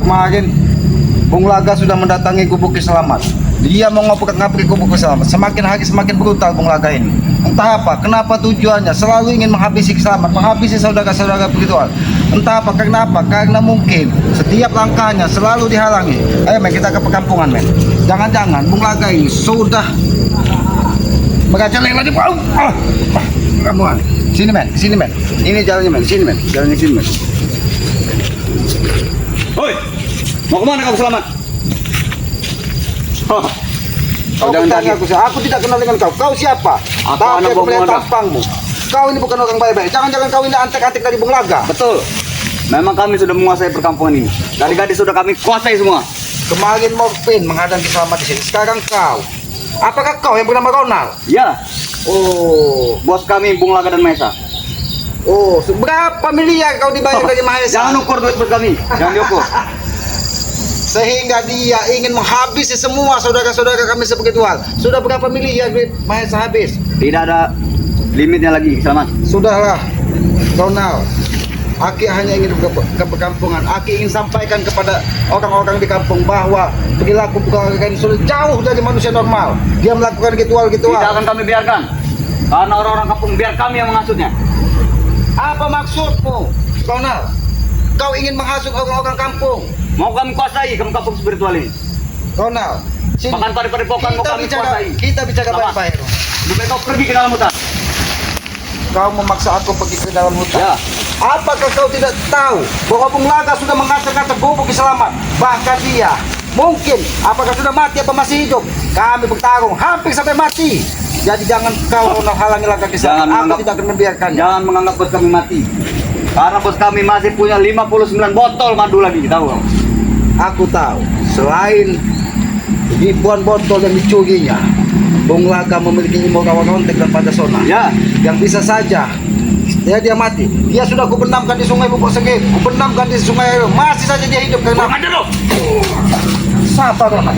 Kemarin Bung Laga sudah mendatangi Gubuk Selamat. Dia mau ngapri Gubuk Selamat. Semakin hari semakin brutal Bung Laga ini. Entah apa, kenapa tujuannya? Selalu ingin menghabisi Selamat, menghabisi saudara-saudara spiritual. Entah apa, karena apa? Karena mungkin setiap langkahnya selalu dihalangi. Ayo men, kita ke perkampungan men. Jangan-jangan Bung Laga ini sudah merajalela di perkampungan. Sini men, sini men. Ini jalannya men, sini men, jalannya sini men. Hoi, mau kemana kamu Selamat? Oh, Kau bertanya aku tidak kenal dengan kau. Kau siapa? Apa anak aku Bung melihat Laga? tampangmu. Kau ini bukan orang baik-baik. Jangan-jangan kau ini antek-antek dari Bung Laga. betul. Memang kami sudah menguasai perkampungan ini. Dari gadis sudah kami kuasai semua. Kemarin Morfin menghadapi Selamat di sini. Sekarang kau. Apakah kau yang bernama Ronald? Ya, Oh, bos kami Bung Laga dan Maesa. oh, berapa miliar kau dibayar dari Mahesa? Jangan ukur duit bos kami, jangan diukur. Sehingga dia ingin menghabisi semua saudara-saudara kami spiritual. Sudah berapa miliar duit Mahesa habis? Tidak ada limitnya lagi, Selamat. Sudahlah, Ronald. Aki hanya ingin ke perkampungan. Aki ingin sampaikan kepada orang-orang di kampung bahwa perilaku ini sudah jauh dari manusia normal. Dia melakukan ritual-ritual. Tidak akan kami biarkan. Karena orang-orang kampung biar kami yang menghasutnya. Apa maksudmu, Ronald? Kau ingin menghasut orang-orang kampung? Mau kami kuasai kampung spiritual ini. Ronald, sini. Bahkan padepokan mau kami kuasai. Kita bicara Selamat. baik-baik. Lebih kau pergi ke dalam hutan. Kau memaksa aku pergi ke dalam hutan. Ya. Apakah kau tidak tahu bahwa Bung Laga sudah mengacak-acak Gubuk Selamat? Bahkan dia mungkin apakah sudah mati atau masih hidup? Kami bertarung hampir sampai mati. Jadi jangan kau halangi langkah Selamat. Aku tidak akan membiarkannya. Jangan menganggap bos kami mati. Karena bos kami masih punya 59 botol madu lagi, tahu? Aku tahu. Selain ribuan botol yang dicurinya, Bung Laga memiliki ilmu rawa rontek dan padasona. Ya. Yang bisa saja dia mati. Dia sudah kubenamkan di sungai Bubuk Segit, kubenamkan di sungai Air. Masih saja dia hidup karena Ada lo. sabar Ronald.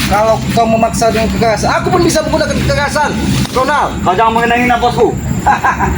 Kalau kau memaksa dengan kekerasan, aku pun bisa menggunakan kekerasan, Ronald. Kau jangan menghina-hina bosku.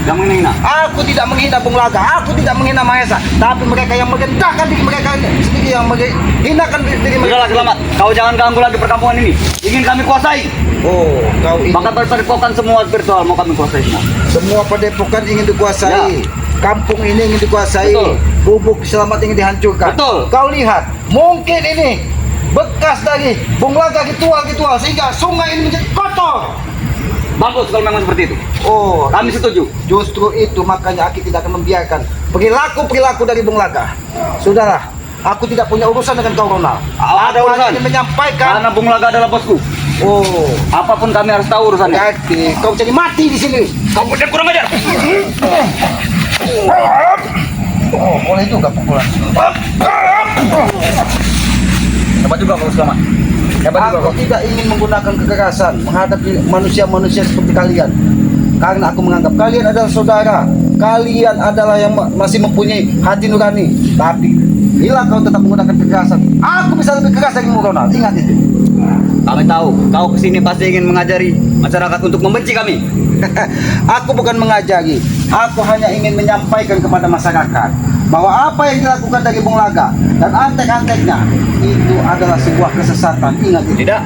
Jangan menghina. Aku tidak menghina Bung Laga, aku tidak menghina Mahesa, tapi mereka yang merendahkan diri mereka sendiri yang menghinakan diri mereka. Udahlah Selamat, kau jangan ganggu lagi perkampungan ini. Ingin kami kuasai. Oh, kau ingin Bahkan padepokan semua spiritual mau kami kuasai semua. semua padepokan ingin dikuasai. Kampung ini ingin dikuasai. Betul. Gubuk Selamat ingin dihancurkan. Betul. Kau lihat, mungkin ini bekas dari Bung Laga ritual-ritual sehingga sungai ini menjadi kotor. Bagus kalau memang seperti itu. Oh, Kami setuju. justru itu makanya Aki tidak akan membiarkan perilaku dari Bung Laga. Sudahlah, aku tidak punya urusan dengan kau Ronald. Ada Aku urusan. hanya ingin menyampaikan. Karena Bung Laga adalah bosku. Oh, Apapun kami harus tahu urusannya. berarti kau jadi mati di sini. Kau udah kurang ajar. Oh, boleh juga pukulan. Hebat juga kau Selamat. Hebat juga Aku kau. tidak ingin menggunakan kekerasan menghadapi manusia-manusia seperti kalian. Karena aku menganggap kalian adalah saudara. Kalian adalah yang masih mempunyai hati nurani. Tapi bila kau tetap menggunakan kekerasan, aku bisa lebih keras dari Ronald. Ingat itu. Kami tahu kau kesini pasti ingin mengajari masyarakat untuk membenci kami. Aku bukan mengajari. Aku hanya ingin menyampaikan kepada masyarakat bahwa apa yang dilakukan dari Bung Laga dan antek-anteknya itu adalah sebuah kesesatan. Ingat itu. Tidak.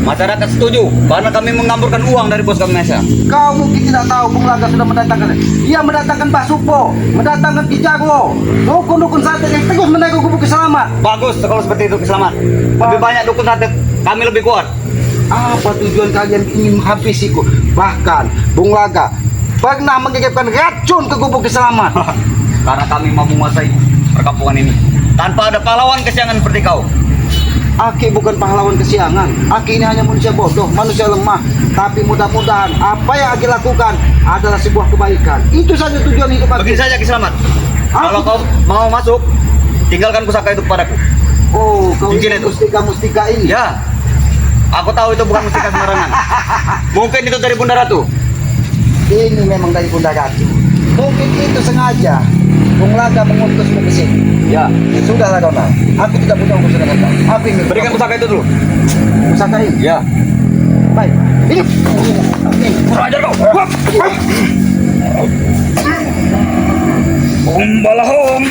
Masyarakat setuju karena kami mengamburkan uang dari bos kami Mesa. Kau mungkin tidak tahu Bung Laga sudah mendatangkan. Dia mendatangkan Mbah Supo, mendatangkan Ki Jarwo, dukun-dukun santet yang terus menaiki Gubuk Selamat. Bagus kalau seperti itu Selamat. Lebih banyak dukun santet, kami lebih kuat. Apa tujuan kalian ingin menghabisiku? Bahkan Bung Laga pernah mengirimkan racun ke Gubuk Selamat. Karena kami mau menguasai perkampungan ini tanpa ada pahlawan kesiangan seperti kau. Aki bukan pahlawan kesiangan. Aki ini hanya manusia bodoh, manusia lemah. Tapi mudah-mudahan apa yang Aki lakukan adalah sebuah kebaikan. Itu saja tujuan hidup Aki. Begini saja Ki Selamat. Kalau kau mau masuk, tinggalkan pusaka itu kepadaku. Oh, kau Cincin ini itu. mustika ini. Ya. Aku tahu itu bukan mustika sembarangan. Mungkin itu dari Bunda Ratu. Ini memang dari Bunda Ratu. Mungkin itu sengaja Bung Laga mengutusmu ke sini. Ya. Sudahlah Ronald, aku tidak punya urusan dengan kau. Aku ingin Berikan pusaka itu dulu. pusaka ini. Ya. Baik. Hidup. Kurang ajar kau. Umbalahum.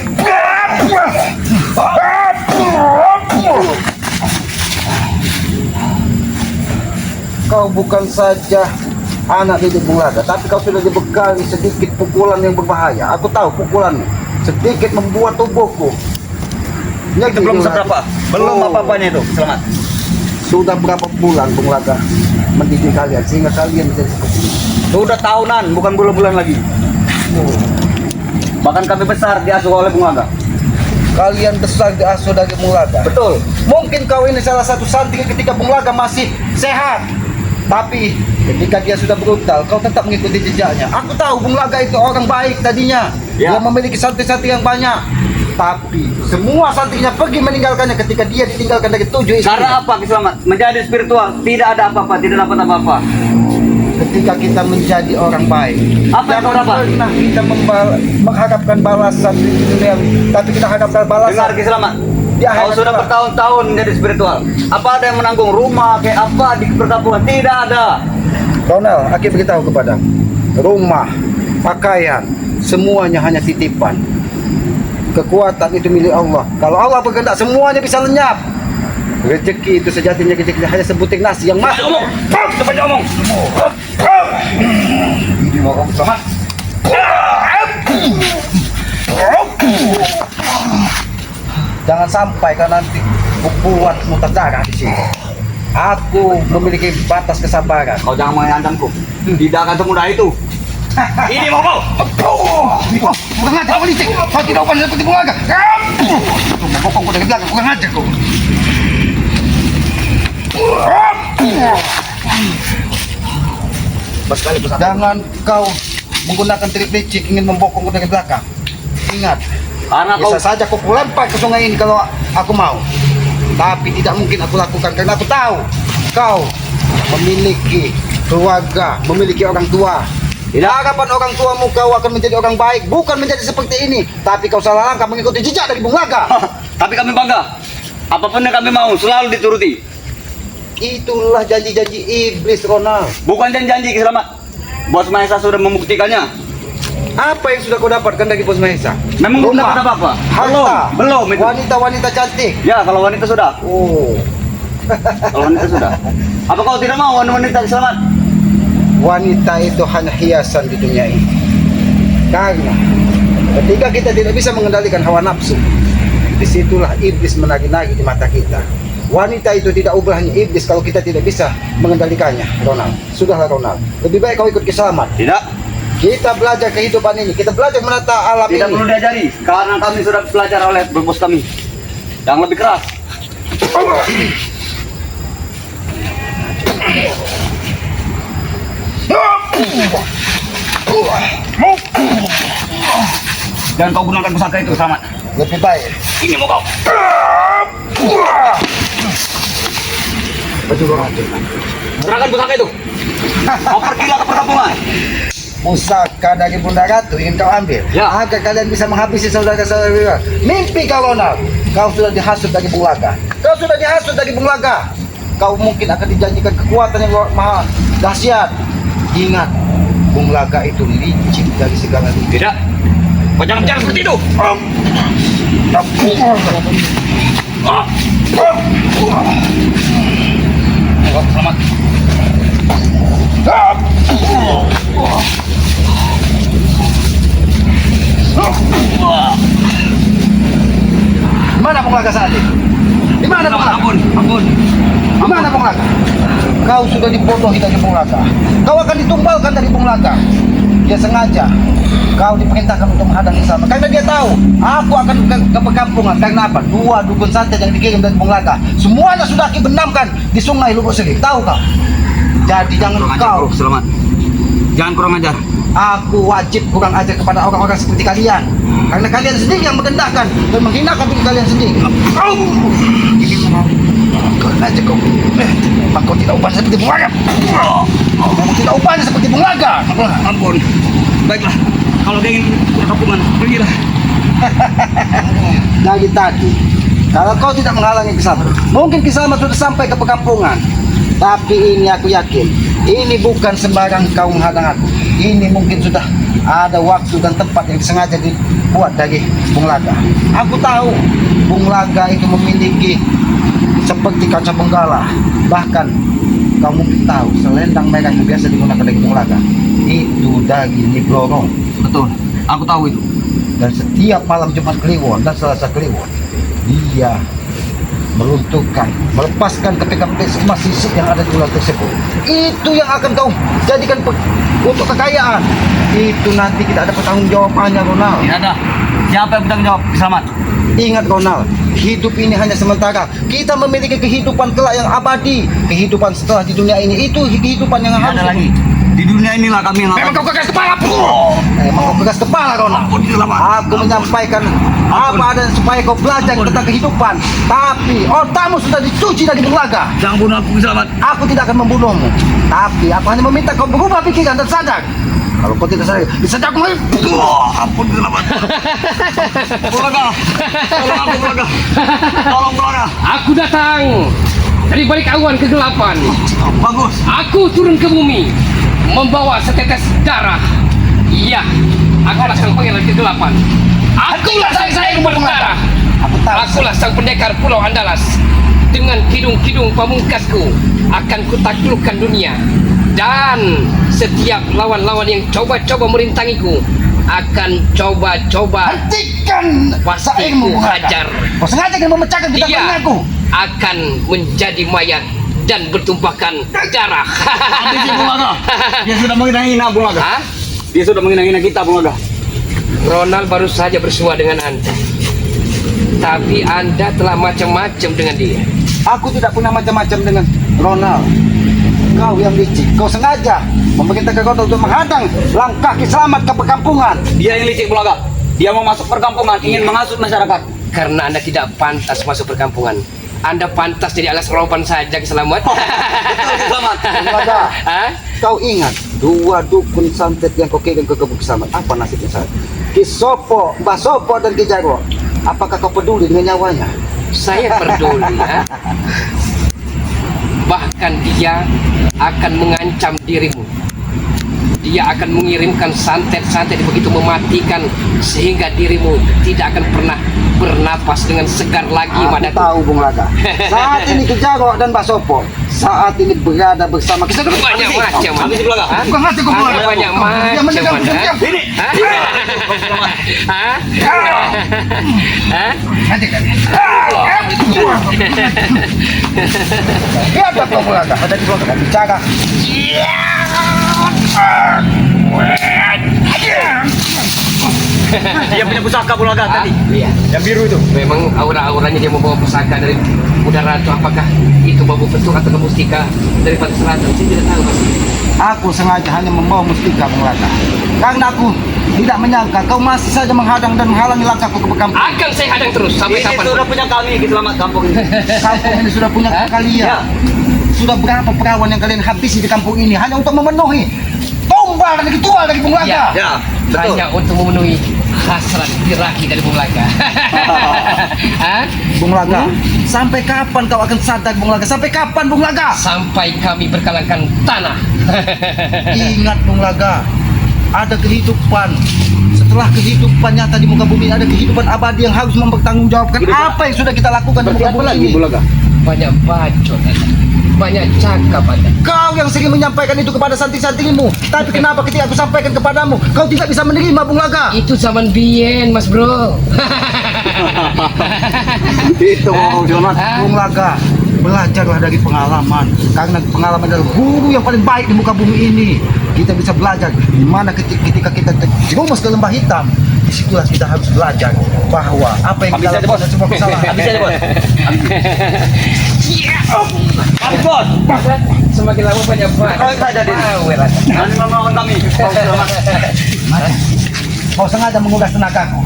bukan saja anak didik Bunglaga, tapi kau sudah dibekali sedikit pukulan yang berbahaya. Aku tahu pukulanmu sedikit membuat tubuhku. Itu belum seberapa. Belum Oh. apa-apanya itu. Selamat. Sudah berapa bulan Bunglaga mendidik kalian sehingga kalian menjadi seperti ini? Sudah tahunan, bukan bulan-bulan lagi. Oh. Bahkan kami besar diasuh oleh Bung Laga. Kalian besar diasuh dari Bunglaga. Betul. Mungkin kau ini salah satu santri ketika Bunglaga masih sehat. Tapi ketika dia sudah brutal, kau tetap mengikuti jejaknya. Aku tahu Bunglaga itu orang baik tadinya. Ya. Dia memiliki santri-santri yang banyak. Tapi semua santrinya pergi meninggalkannya ketika dia ditinggalkan dari 7 istri. Karena apa Kiselamat? Menjadi spiritual, tidak ada apa-apa, tidak dapat apa-apa. Ketika kita menjadi orang baik, Apa yang kau jangan dapat? pernah kita mengharapkan balasan di dunia, tapi kita harapkan balasan Dengar Kiselamat. di Kau akhirat sudah kelak. bertahun-tahun menjadi spiritual. Apa ada yang menanggung rumah kayak apa di perkampungan? Tidak ada. Ronald, aku beritahu kepada rumah, pakaian, semuanya hanya titipan. Kekuatan itu milik Allah. Kalau Allah berkehendak, semuanya bisa lenyap. Rezeki itu sejatinya rezeki hanya sebutir nasi yang masuk. Cepat ngomong. Ini mau kamu selamat. Jangan sampai kau nanti buatmu terdarah di sini. Aku memiliki batas kesabaran. Kau jangan mengancamku. Tidak akan semudah itu. Ini mau kau. Bukan ngajar polisi. Kau tidak pandai seperti Bunglaga. Membokong kau dari belakang. Bukan ngajar kau. Jangan kau menggunakan trik licik ingin membokong kau dari belakang. Ingat, Karena kau bisa saja kau lempar ke sungai ini kalau aku mau. Tapi tidak mungkin aku lakukan karena aku tahu kau memiliki keluarga, memiliki orang tua. Tidak. Harapan orang tuamu kau akan menjadi orang baik, bukan menjadi seperti ini. Tapi kau salah langkah mengikuti jejak dari Bunglaga. Tapi kami bangga. Apapun yang kami mau selalu dituruti. Itulah janji-janji iblis, Ronald. Bukan janji Kiselamat. Bos Mahesa sudah membuktikannya. Apa yang sudah kau dapatkan dari Bos Mahesa? Memang belum Rumah, dapat apa-apa. harta, Belum itu. wanita-wanita cantik. Ya, kalau wanita sudah. Oh, Kalau wanita sudah. Apa kau tidak mau wanita Kiselamat? wanita itu hanya hiasan di dunia ini. Karena ketika kita tidak bisa mengendalikan hawa nafsu, disitulah iblis menagi-nagi di mata kita. Wanita itu tidak ubah hanya iblis kalau kita tidak bisa mengendalikannya, Ronald. Sudahlah, Ronald. Lebih baik kau ikut Kiselamat. Tidak. Kita belajar kehidupan ini. Kita belajar menata alam Tidak ini. perlu diajari. Karena kami sudah belajar oleh bos kami. Yang lebih keras. Jangan kau gunakan pusaka itu, Selamat. Lebih baik. Ini mau kau. Baju orang aja. Serahkan pusaka itu. Kau pergilah ke perkampungan. Pusaka dari Bunda Ratu ingin kau ambil, Ya. agar kalian bisa menghabisi saudara-saudara. Mimpi kau, Ronald. Kau sudah dihasut dari Bunglaga. Kau sudah dihasut dari Bunglaga. Kau mungkin akan dijanjikan kekuatan yang maha dahsyat. Ingat, Bunglaga itu licik dari segala dunia. Tidak. Kau jangan bicara seperti itu. Oh, Selamat. Di mana Bunglaga saat ini? Di mana Bunglaga? Ampun, ampun. Di mana Bunglaga? Kau sudah dibodohi dari Bunglaga. Kau akan ditumbalkan dari Bunglaga. Dia sengaja. Kau diperintahkan untuk menghadangi sama. Karena dia tahu aku akan ke perkampungan. Karena apa? 2 dukun santet yang dikirim dari Bunglaga. Semuanya sudah aku benamkan di sungai Lubuk Seri. Tahu kau? Jadi jangan Kurang ajar, kau. bro. Selamat. Jangan kurang ajar. Aku wajib kurang ajar kepada orang-orang seperti kalian. Karena kalian sendiri yang merendahkan dan menghinakan diri kalian sendiri. Kurang ajar kau. Memang kau tidak upahnya seperti Bunglaga. Memang tidak upahnya seperti Bunglaga. Ampun. Baiklah. Kalau dia ingin ke kampungan, pergilah. Dari tadi, kalau kau tidak menghalangi Kiselamat, mungkin Kiselamat sudah sampai ke perkampungan. Tapi ini aku yakin, ini bukan sembarang kau menghadang aku. Ini mungkin sudah ada waktu dan tempat yang sengaja dibuat dari Bunglaga. Aku tahu Bunglaga itu memiliki seperti kaca benggala. Bahkan Kau mungkin tahu selendang merah yang biasa digunakan dari Bung Laga itu daging Nyi Blorong. Betul. Aku tahu itu. Dan setiap malam Jumat Kliwon dan Selasa Kliwon dia meruntuhkan, melepaskan keping-keping emas sisik yang ada di ular tersebut. Itu yang akan kau jadikan untuk kekayaan. Itu nanti kita ada pertanggungjawabannya, Ronald. Tidak ada. Siapa yang bertanggung jawab? Selamat. Ingat, Ronald, hidup ini hanya sementara. Kita memiliki kehidupan kelak yang abadi. Kehidupan setelah di dunia ini itu kehidupan yang Tidak harus ada lagi. Di dunia inilah kami yang Memang akan. kau keras kepala, Memang kau keras kepala, Ronald. Ampun, selamat. Aku menyampaikan apa ada supaya kau belajar tentang kehidupan. Tapi otakmu sudah dicuci dari Bung Laga. Jangan bunuh aku, Selamat. Aku tidak akan membunuhmu. Tapi aku hanya meminta kau berubah pikiran dan sadar. Kalau kau tidak sadar, bisa aku lagi. Ampun, Selamat. Bung Laga. Tolong aku, Bung Laga. Tolong, Bung Laga. Aku datang dari balik awan kegelapan. Bagus. Aku turun ke bumi membawa setetes darah. Iya, akulah sang pangeran kegelapan. Akulah sang saya berdarah. Aku tahu. Akulah sang pendekar Pulau Andalas. Dengan kidung-kidung pamungkasku akan kutaklukkan dunia. Dan setiap lawan-lawan yang coba-coba merintangiku akan coba-coba Hentikan pasti sairmu, ku Bung Laga. hajar. Kau sengaja ingin memecahkan kita Dia aku. akan menjadi mayat dan bertumpahkan darah. Habis Bung Laga. Dia sudah menghina-hina Bung Laga. Hah? Dia sudah menghina-hina kita, Bung Laga. Ronald baru saja bersua dengan Anda. Tapi Anda telah macam-macam dengan dia. Aku tidak punya macam-macam dengan Ronald. Kau yang licik. Kau sengaja memerintahkan kau untuk menghadang langkah Ki Slamet ke perkampungan. Dia yang licik, Bung Laga. Dia mau masuk perkampungan, ingin menghasut masyarakat. Karena Anda tidak pantas masuk perkampungan. Anda pantas jadi alas rompan saja, Ki Slamet. Betul, Ki Slamet. Bung Laga, Hah? kau ingat dua dukun santet yang kau kirim ke Gubuk Ki Slamet? Apa nasibnya saat? Ki Sopo, Mbah Sopo dan Ki Jarwo. Apakah kau peduli dengan nyawanya? Saya peduli, ya. Bahkan dia akan mengancam dirimu. Dia akan mengirimkan santet-santet begitu mematikan sehingga dirimu tidak akan pernah bernapas dengan segar lagi, Aku Madaku. tahu, Bung Laga. Saat ini Ki Jarwo dan Mbah Sopo saat ini berada bersama Ki Slamet. Banyak macam. Habis di belakang. Hah? Bukan hati kau, Bung Laga. Banyak Diam, macam. diam, Anda. diam. Ini. Hah? Hah? Hah? Lihat kau, Bung Laga. Ada di belakang bicara. Dia punya pusaka, Bung Laga tadi. Iya. Yang biru itu. Memang aura-auranya dia membawa pusaka dari udara itu, apakah itu bambu petung atau mustika dari pantai selatan, saya tidak tahu, Mas. Aku sengaja hanya membawa mustika, Bung Laga. Karena aku tidak menyangka kau masih saja menghadang dan menghalangi langkahku ke perkampungan. Akan saya hadang terus sampai Ini kapan? sudah punya kami, Ki Slamet kampung ini. Kampung ini sudah punya Hah? kalian. Ya. Sudah berapa perawan yang kalian habisi di kampung ini hanya untuk memenuhi tombal dan ritual dari Bung Laga. Ya, betul. Hanya untuk memenuhi hasrat diraki dari Bung Laga. Hah? Bung Laga, sampai kapan kau akan sadar, Bung Laga? Sampai kapan, Bung Laga? Sampai kami berkalahkan tanah. Ingat, Bung Laga, ada kehidupan. Setelah kehidupan nyata di muka bumi, ada kehidupan abadi yang harus mempertanggungjawabkan apa yang sudah kita lakukan di muka bumi ini. Laga? Banyak bacot Anda. Banyak cakap Anda. Kau yang sering menyampaikan itu kepada santri-santrimu, tapi kenapa ketika aku sampaikan kepadamu, kau tidak bisa menerima, Bung Laga? Itu zaman bien, Mas Bro. Itu, Bung Slamet. Bung Laga, belajarlah dari pengalaman, karena pengalaman adalah guru yang paling baik di muka bumi ini. Kita bisa belajar di mana ketika kita terjerumus ke lembah hitam, disitulah kita harus belajar bahwa apa yang kita Habis aja, lakukan Bos. adalah sebuah kesalahan. Habis aja, Bos. Habis, Bos. Semakin lama banyak banget. Oh, saja, Din. Jangan melawan kami. Bung Slamet. Kau sengaja menguras tenagaku,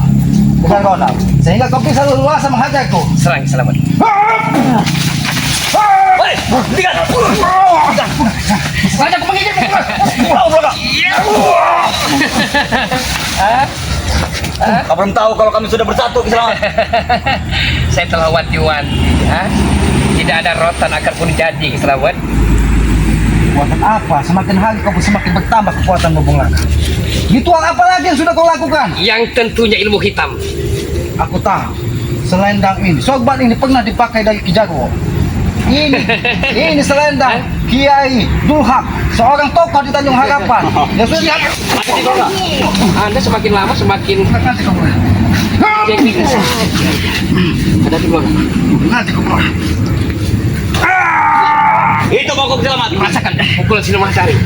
bukan Ronald, sehingga kau bisa leluasa menghajarku. Serang selamat. Hei, hentikan. Sengaja aku menggigit. Tahu, Bung Laga. Kau belum tahu kalau kami sudah bersatu, Ki Slamet. Saya telah wanti-wanti. Tidak ada rotan akar pun jadi, Ki Slamet. Kekuatan apa? Semakin hari kau semakin bertambah kekuatanmu, Bung Laga. Ritual apa lagi yang sudah kau lakukan? Yang tentunya ilmu hitam. Aku tahu, selendang ini, sorban ini pernah dipakai dari Ki Jarwo. Ini selendang Kiai Dulhak, seorang tokoh di Tanjung Harapan. Ya sudah lihat. Anda semakin lama semakin Nanti kau pulang. teknik. Ada di belakang. Nanti kau pulang. Itu pokok selamat. Rasakan pukulan Siluman Sari.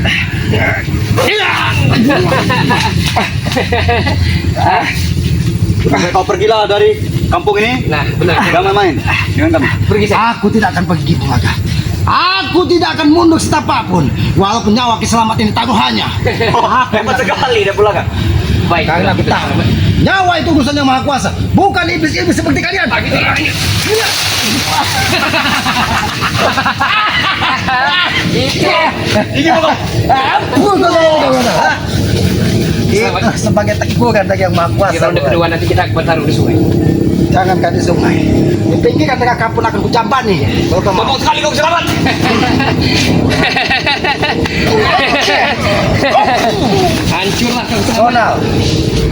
Kau pergilah dari kampung ini. Nah, benar. Jangan main dengan kami. Pergi saya. Aku tidak akan pergi Bulaga. Aku tidak akan mundur setapapun, walaupun nyawa Kiselamat ini taruhannya. Hebat sekali dia pulang. Baik, Karena aku tahu nyawa itu urusan yang maha kuasa, bukan iblis-iblis seperti kalian. Ini pokok. Itu sebagai teguran dari yang maha Di kuasa. ronde kedua nanti kita bertarung di sungai. Jangankan di sungai, di pinggiran tengah kampung akan kucampani. Pokok sekali kau selamat. Hancurlah kau semua. Sonal,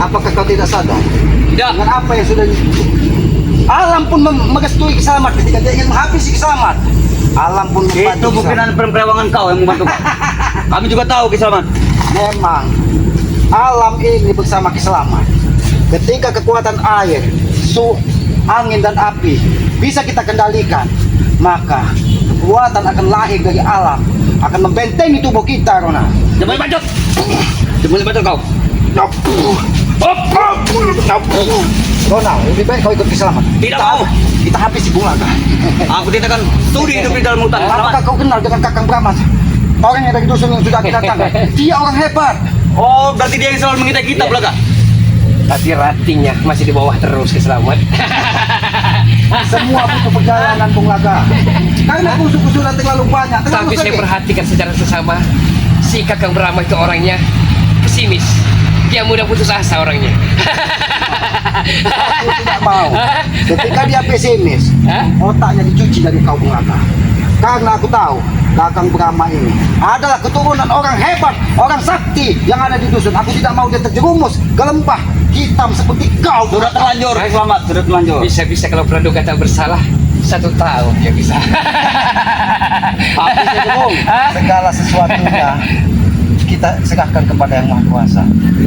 apakah kau tidak sadar Tidak. dengan apa yang sudah alam pun merestui Kiselamat ketika dia ingin menghabisi Kiselamat. Alam pun Itu membantu bukan perempuan kau yang membantu kau. Kami juga tahu kisah. Memang alam ini bersama Kiselamat. Ketika kekuatan air, angin dan api bisa kita kendalikan, maka kekuatan akan lahir dari alam, akan membentengi tubuh kita, Rona. Jangan bacot. Jangan bacot kau. Rona, lebih baik kau ikut Kiselamat. Tidak mau. Kita habisi Bulaga. Aku tidak akan studi hidup di dalam hutan. Apakah kau kenal dengan Kakang Brahmat? Orang yang dari dusun yang sudah kita datangkan. Dia orang hebat. Oh, berarti dia yang selalu mengintai kita, Bulaga. Tapi ratinya masih di bawah terus Kiselamat. Semua butuh perjalanan Bulaga. Karena musuh-musuh sudah terlalu banyak. Tapi saya perhatikan secara sesama, si Kakang Brahma itu orangnya pesimis. Dia mudah putus asa orangnya. Aku tidak mau. Ketika dia pesimis, Hah? otaknya dicuci dari kau Bulaga. Karena aku tahu Kakang Brahma ini adalah keturunan orang hebat, orang sakti yang ada di dusun. Aku tidak mau dia terjerumus ke lembah hitam seperti kau. Sudah terlanjur, selamat. Sudah terlanjur. Bisa-bisa kalau Praduga tak bersalah, 1 tahun dia bisa. Habis itu, Bung. Segala sesuatunya kita serahkan kepada yang Maha Kuasa.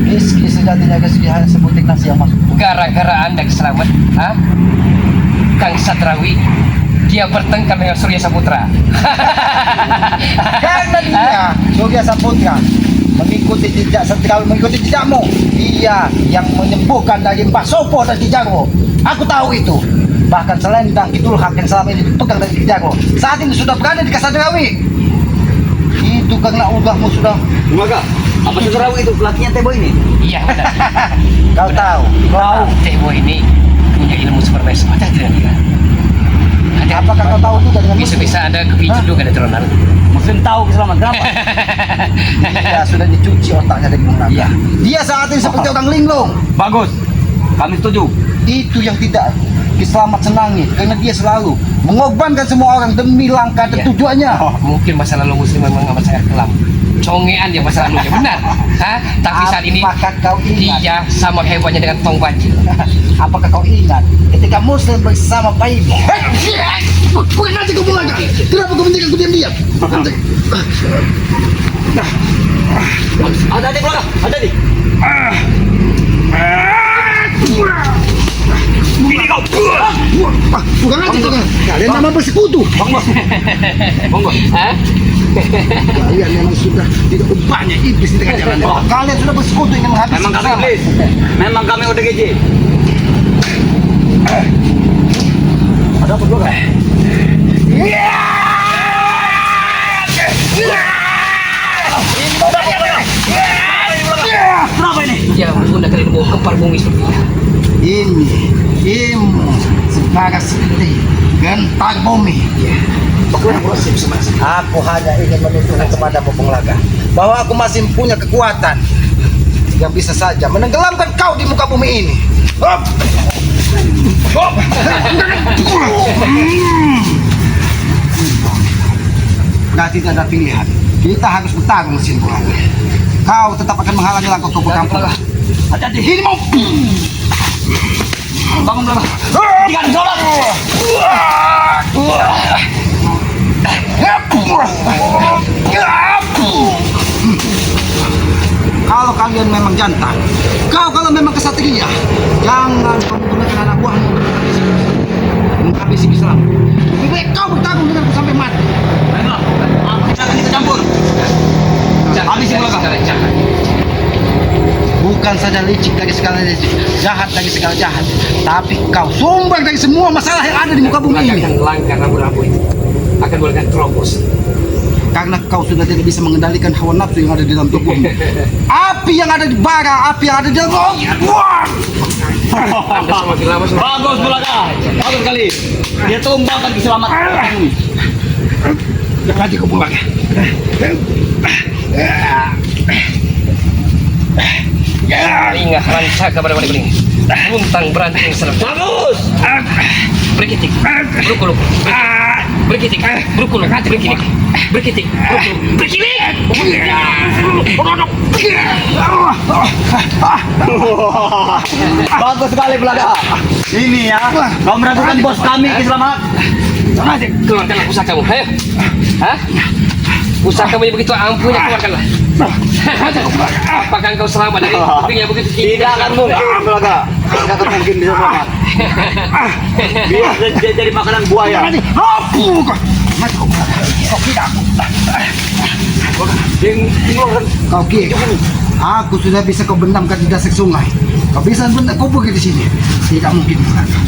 Rizki sejatinya kesedihan sebutik nasi yang masuk. Gara-gara Anda Kiselamat, ha? Kang Satrawi, dia bertengkar dengan Surya Saputra. Karena dia Surya Saputra mengikuti jejakmu. Dia yang menyembuhkan dari Mbah Sopo dan Ki Jarwo. Aku tahu itu. Bahkan selendang Kidul Hak yang selama ini dipegang dari Ki Jarwo saat ini sudah berada di Kasadrawi. Itu karena udahmu sudah. Bulaga, apa saudaramu itu pelatihnya Tebo ini? Iya benar. Kau tahu. Kau Tebo ini punya ilmu seperti semacam tidak kira. Apakah kau tahu juga dengan Bisa-bisa ada kepicu juga ada teronan. Muslim tahu keselamat kenapa? dia sudah dicuci otaknya dari Bulaga. Iya. Dia saat ini seperti orang linglung. Bagus. Kami setuju. Itu yang tidak Kiselamat senangi, karena dia selalu mengorbankan semua orang demi langkah dan Iya. tujuannya. Mungkin masa lalu Muslim memang amat sangat kelam. Congean dia masa lalunya benar. Hah? Tapi saat ini Apakah kau ingat? dia sama hebatnya dengan Tong Bajil. Apakah kau ingat ketika Muslim bersama Paibo? Bukan nanti kau Bulaga. Kenapa kau menjaga aku diam-diam? Ada di Bulaga, ada di. Ini kau. Bukan nanti kau. Kalian memang bersekutu. Monggo. Hah? Kalian memang sudah tidak banyak iblis di tengah jalan. Kalian sudah bersekutu ingin menghabisi Memang kami bersama. iblis. Memang kami ODGJ. Ada apa Bulaga? Kenapa ini? Dia menggunakan ilmu kempar bumi seperti itu. Ini ilmu sebagai seperti gentar bumi. Aku hanya ingin menunjukkan kepada Bulaga bahwa aku masih punya kekuatan yang bisa saja menenggelamkan kau di muka bumi ini. Hop! Hop! Berarti tidak ada pilihan. Kita harus bertarung mesin Bulaga. Kau tetap akan menghalangi langkahku ke kampung. Hati-hati, ini mau. Bangun Bulaga. Jangan sholat. kalian memang jantan. Kau kalau memang kesatria, jangan kau menggunakan anak buahmu menghabisi Islam. Lebih baik kau bertanggung denganku sampai mati. Baiklah, aku tidak akan ikut campur. Habis dari Bulaga. segala jahat. Bukan saja licik dari segala licik, jahat dari segala jahat, tapi kau sumber dari semua masalah yang ada di muka bumi Bulaga ini. akan langgar rambu-rambu itu. Akan Bulaga terobos. Karena kau sudah tidak bisa mengendalikan hawa nafsu yang ada di dalam tubuhmu. Api yang ada di bara, api yang ada di dalam wah! Anda semakin lama semakin Bagus Bulaga. Bagus sekali. Dia tumbangkan keselamatan. Jangan lagi kau pulang. ingat rancak kepada wali beling. Luntang beranting serem. Bagus. Berkitik, berukuluk, berkitik, berukuluk, berkitik, berkitik, berukuluk, berkitik. Bagus sekali Bulaga. Ini ya, kau meragukan bos kami keselamatan. Keluarkanlah pusakamu, ayo. Hah? Pusakamu yang begitu ampuhnya keluarkanlah. Apakah engkau selamat dari tebing yang begitu tinggi? Tidak akan mungkin Bulaga. Tidak akan mungkin bisa selamat. Biar dia jadi makanan buaya. Kau kira aku sudah bisa kau benamkan di dasar sungai. Kau bisa benda kau pergi di sini. Tidak mungkin Bulaga.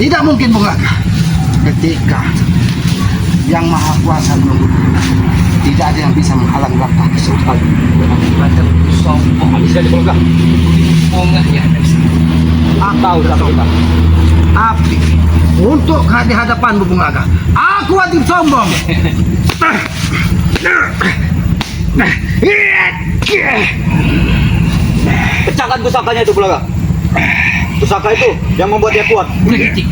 Tidak mungkin Bulaga. Ketika yang maha kuasa menunggu, tidak ada yang bisa menghalang langkah kesultanan. Mantap, sombong habis dari Bulaga. Bongahnya ada di sini. Tahu satu kita. Tapi untuk di hadapanmu Bulaga, aku wajib sombong. Pecahkan pusakanya itu Bulaga. Pusaka itu yang membuat dia kuat. Berkitik,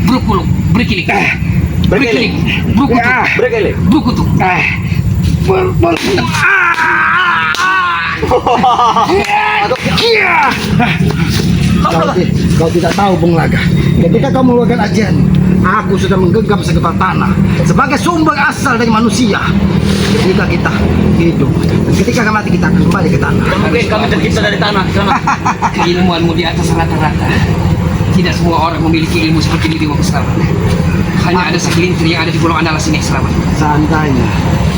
berukuluk, berkilik, berkilik, berukutuk, Berkele. berukutuk. Kau tidak tahu Bulaga. Ketika kau mengeluarkan ajian, aku sudah menggenggam segebar tanah sebagai sumber asal dari manusia. Ketika kita hidup, dan ketika mati kita akan kembali ke tanah. Mungkin kami tercipta dari tanah di sana. Keilmuanmu di atas rata-rata. Tidak semua orang memiliki ilmu seperti dirimu selamat. Hanya ada segelintir yang ada di Pulau Andalas ini selamat. Seandainya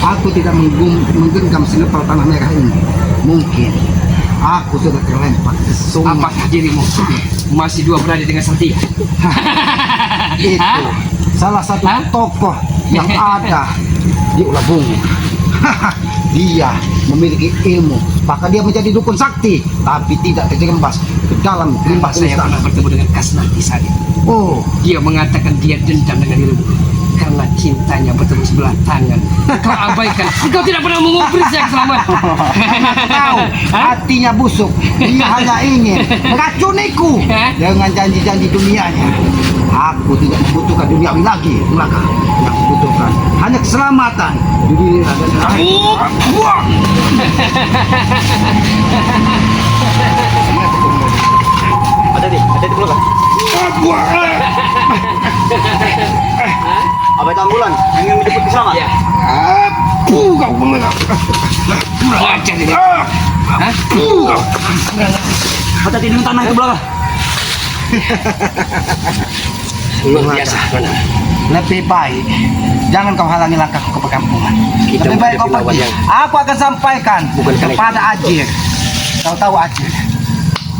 aku tidak menggenggam selepal tanah merah ini, mungkin aku sudah terlempar ke sungai. Apakah dirimu masih dua berada dengan setia? Itu salah satu tokoh yang ada di Ulah Bungu. Dia memiliki ilmu, bahkan dia menjadi dukun sakti, tapi tidak terjerembas ke dalam limbah Saya istana. pernah bertemu dengan Kasnati saat itu. Oh, Dia mengatakan dia dendam dengan dirimu karena cintanya bertemu sebelah tangan. Kau abaikan. Kau tidak pernah mengubris yang selamat. tahu hatinya busuk. Dia hanya ingin meracuniku dengan janji-janji dunianya. Aku tidak membutuhkan duniawi lagi, Bulaga. Yang membutuhkan hanya keselamatan di diri dan Ada di Bulaga. Abang ambulan yang ingin menjemput selamat. Ya. Kurang ajar ini. Hah? Hati-hati dengan tanah itu Bulaga. Luar biasa. Mana? lebih baik jangan kau halangi langkahku ke perkampungan. Kita Lebih baik kau menghadapi lawan pergi. yang- Aku akan sampaikan Bukan karena kepada Ajir. Kau tahu Ajir?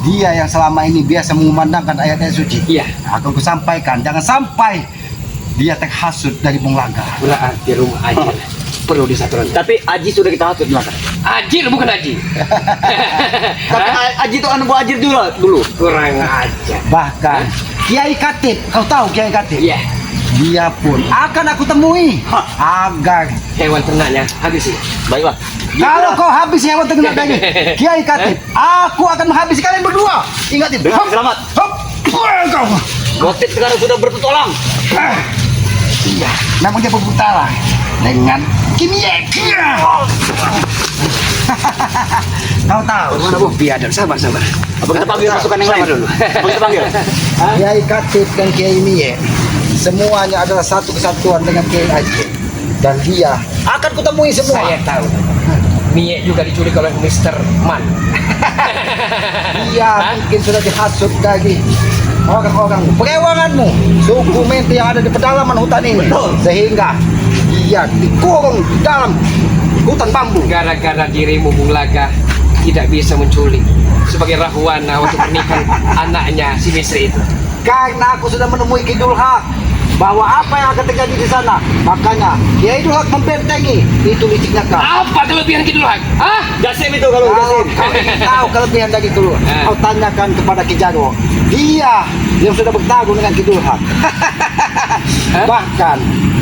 Dia yang selama ini biasa mengumandangkan ayat-ayat suci. Iya. Akan kusampaikan, jangan sampai dia terhasut dari Bulaga. Berarti rumah Ajir perlu disatukan. Tapi Aji sudah kita hasut Bulaga. Ajir bukan Aji. Tapi Aji itu anak buah Ajir dulu. Kurang ajar. Bahkan Kiai Katib, kau tahu Kiai Katib? Iya. Dia pun akan aku temui agar Hewan ternaknya habis sih. Baiklah. kalau kau habis hewan ternak daging, Kiai Katib, aku akan menghabisi kalian berdua. Ingat itu. Dengan selamat. Hop. Kau. Gotit sekarang sudah berpetualang. Iya, memang dia berputara dengan kimia. Kau tahu? Mana bu? Biadab, sabar. Apa kita panggil pasukan yang lain dulu? Apa kita panggil? Kiai Katib dan Kiai Mie semuanya adalah satu kesatuan dengan Kiai Ajin, dan dia akan kutemui semua. Saya tahu. Mie juga diculik oleh Mr. Man. Dia mungkin sudah dihasut lagi orang-orang perewanganmu, suku Menti yang ada di pedalaman hutan ini. Sehingga dia dikurung di dalam hutan bambu. Gara-gara dirimu Bung Laga tidak bisa menculik sebagai rahwana untuk pernikahan anaknya si Misri itu. Karena aku sudah menemui Kidul Hak bahwa apa yang akan terjadi di sana, makanya Kiai Kidul Hak membentengi itu liciknya kau. Apa kelebihan Kidul Hak? Hah? Jasim itu kalau Kalau Jasim. kau ingin tahu kelebihan dari itu, kau tanyakan kepada Ki Jarwo. Dia yang sudah bertarung dengan Kidul Hak. Bahkan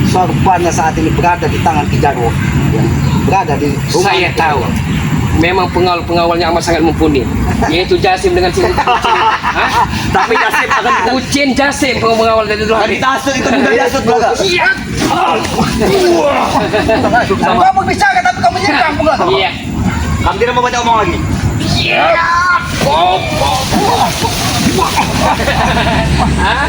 sorbannya saat ini berada di tangan Ki Jarwo, yang berada di rumah. Saya Ki tahu. Jarwo. Memang pengawalnya amat sangat mumpuni, yaitu Jasim dengan si Ucin. Hah? Tapi Jasim akan Ucin Jasim pengawal dari dulu hari. ditasut itu bukan ditasut Bulaga. Iya. Kau berbicara tapi kau menyerang bukan? Iya. Kami tidak mau banyak omong lagi. Iya. Hah?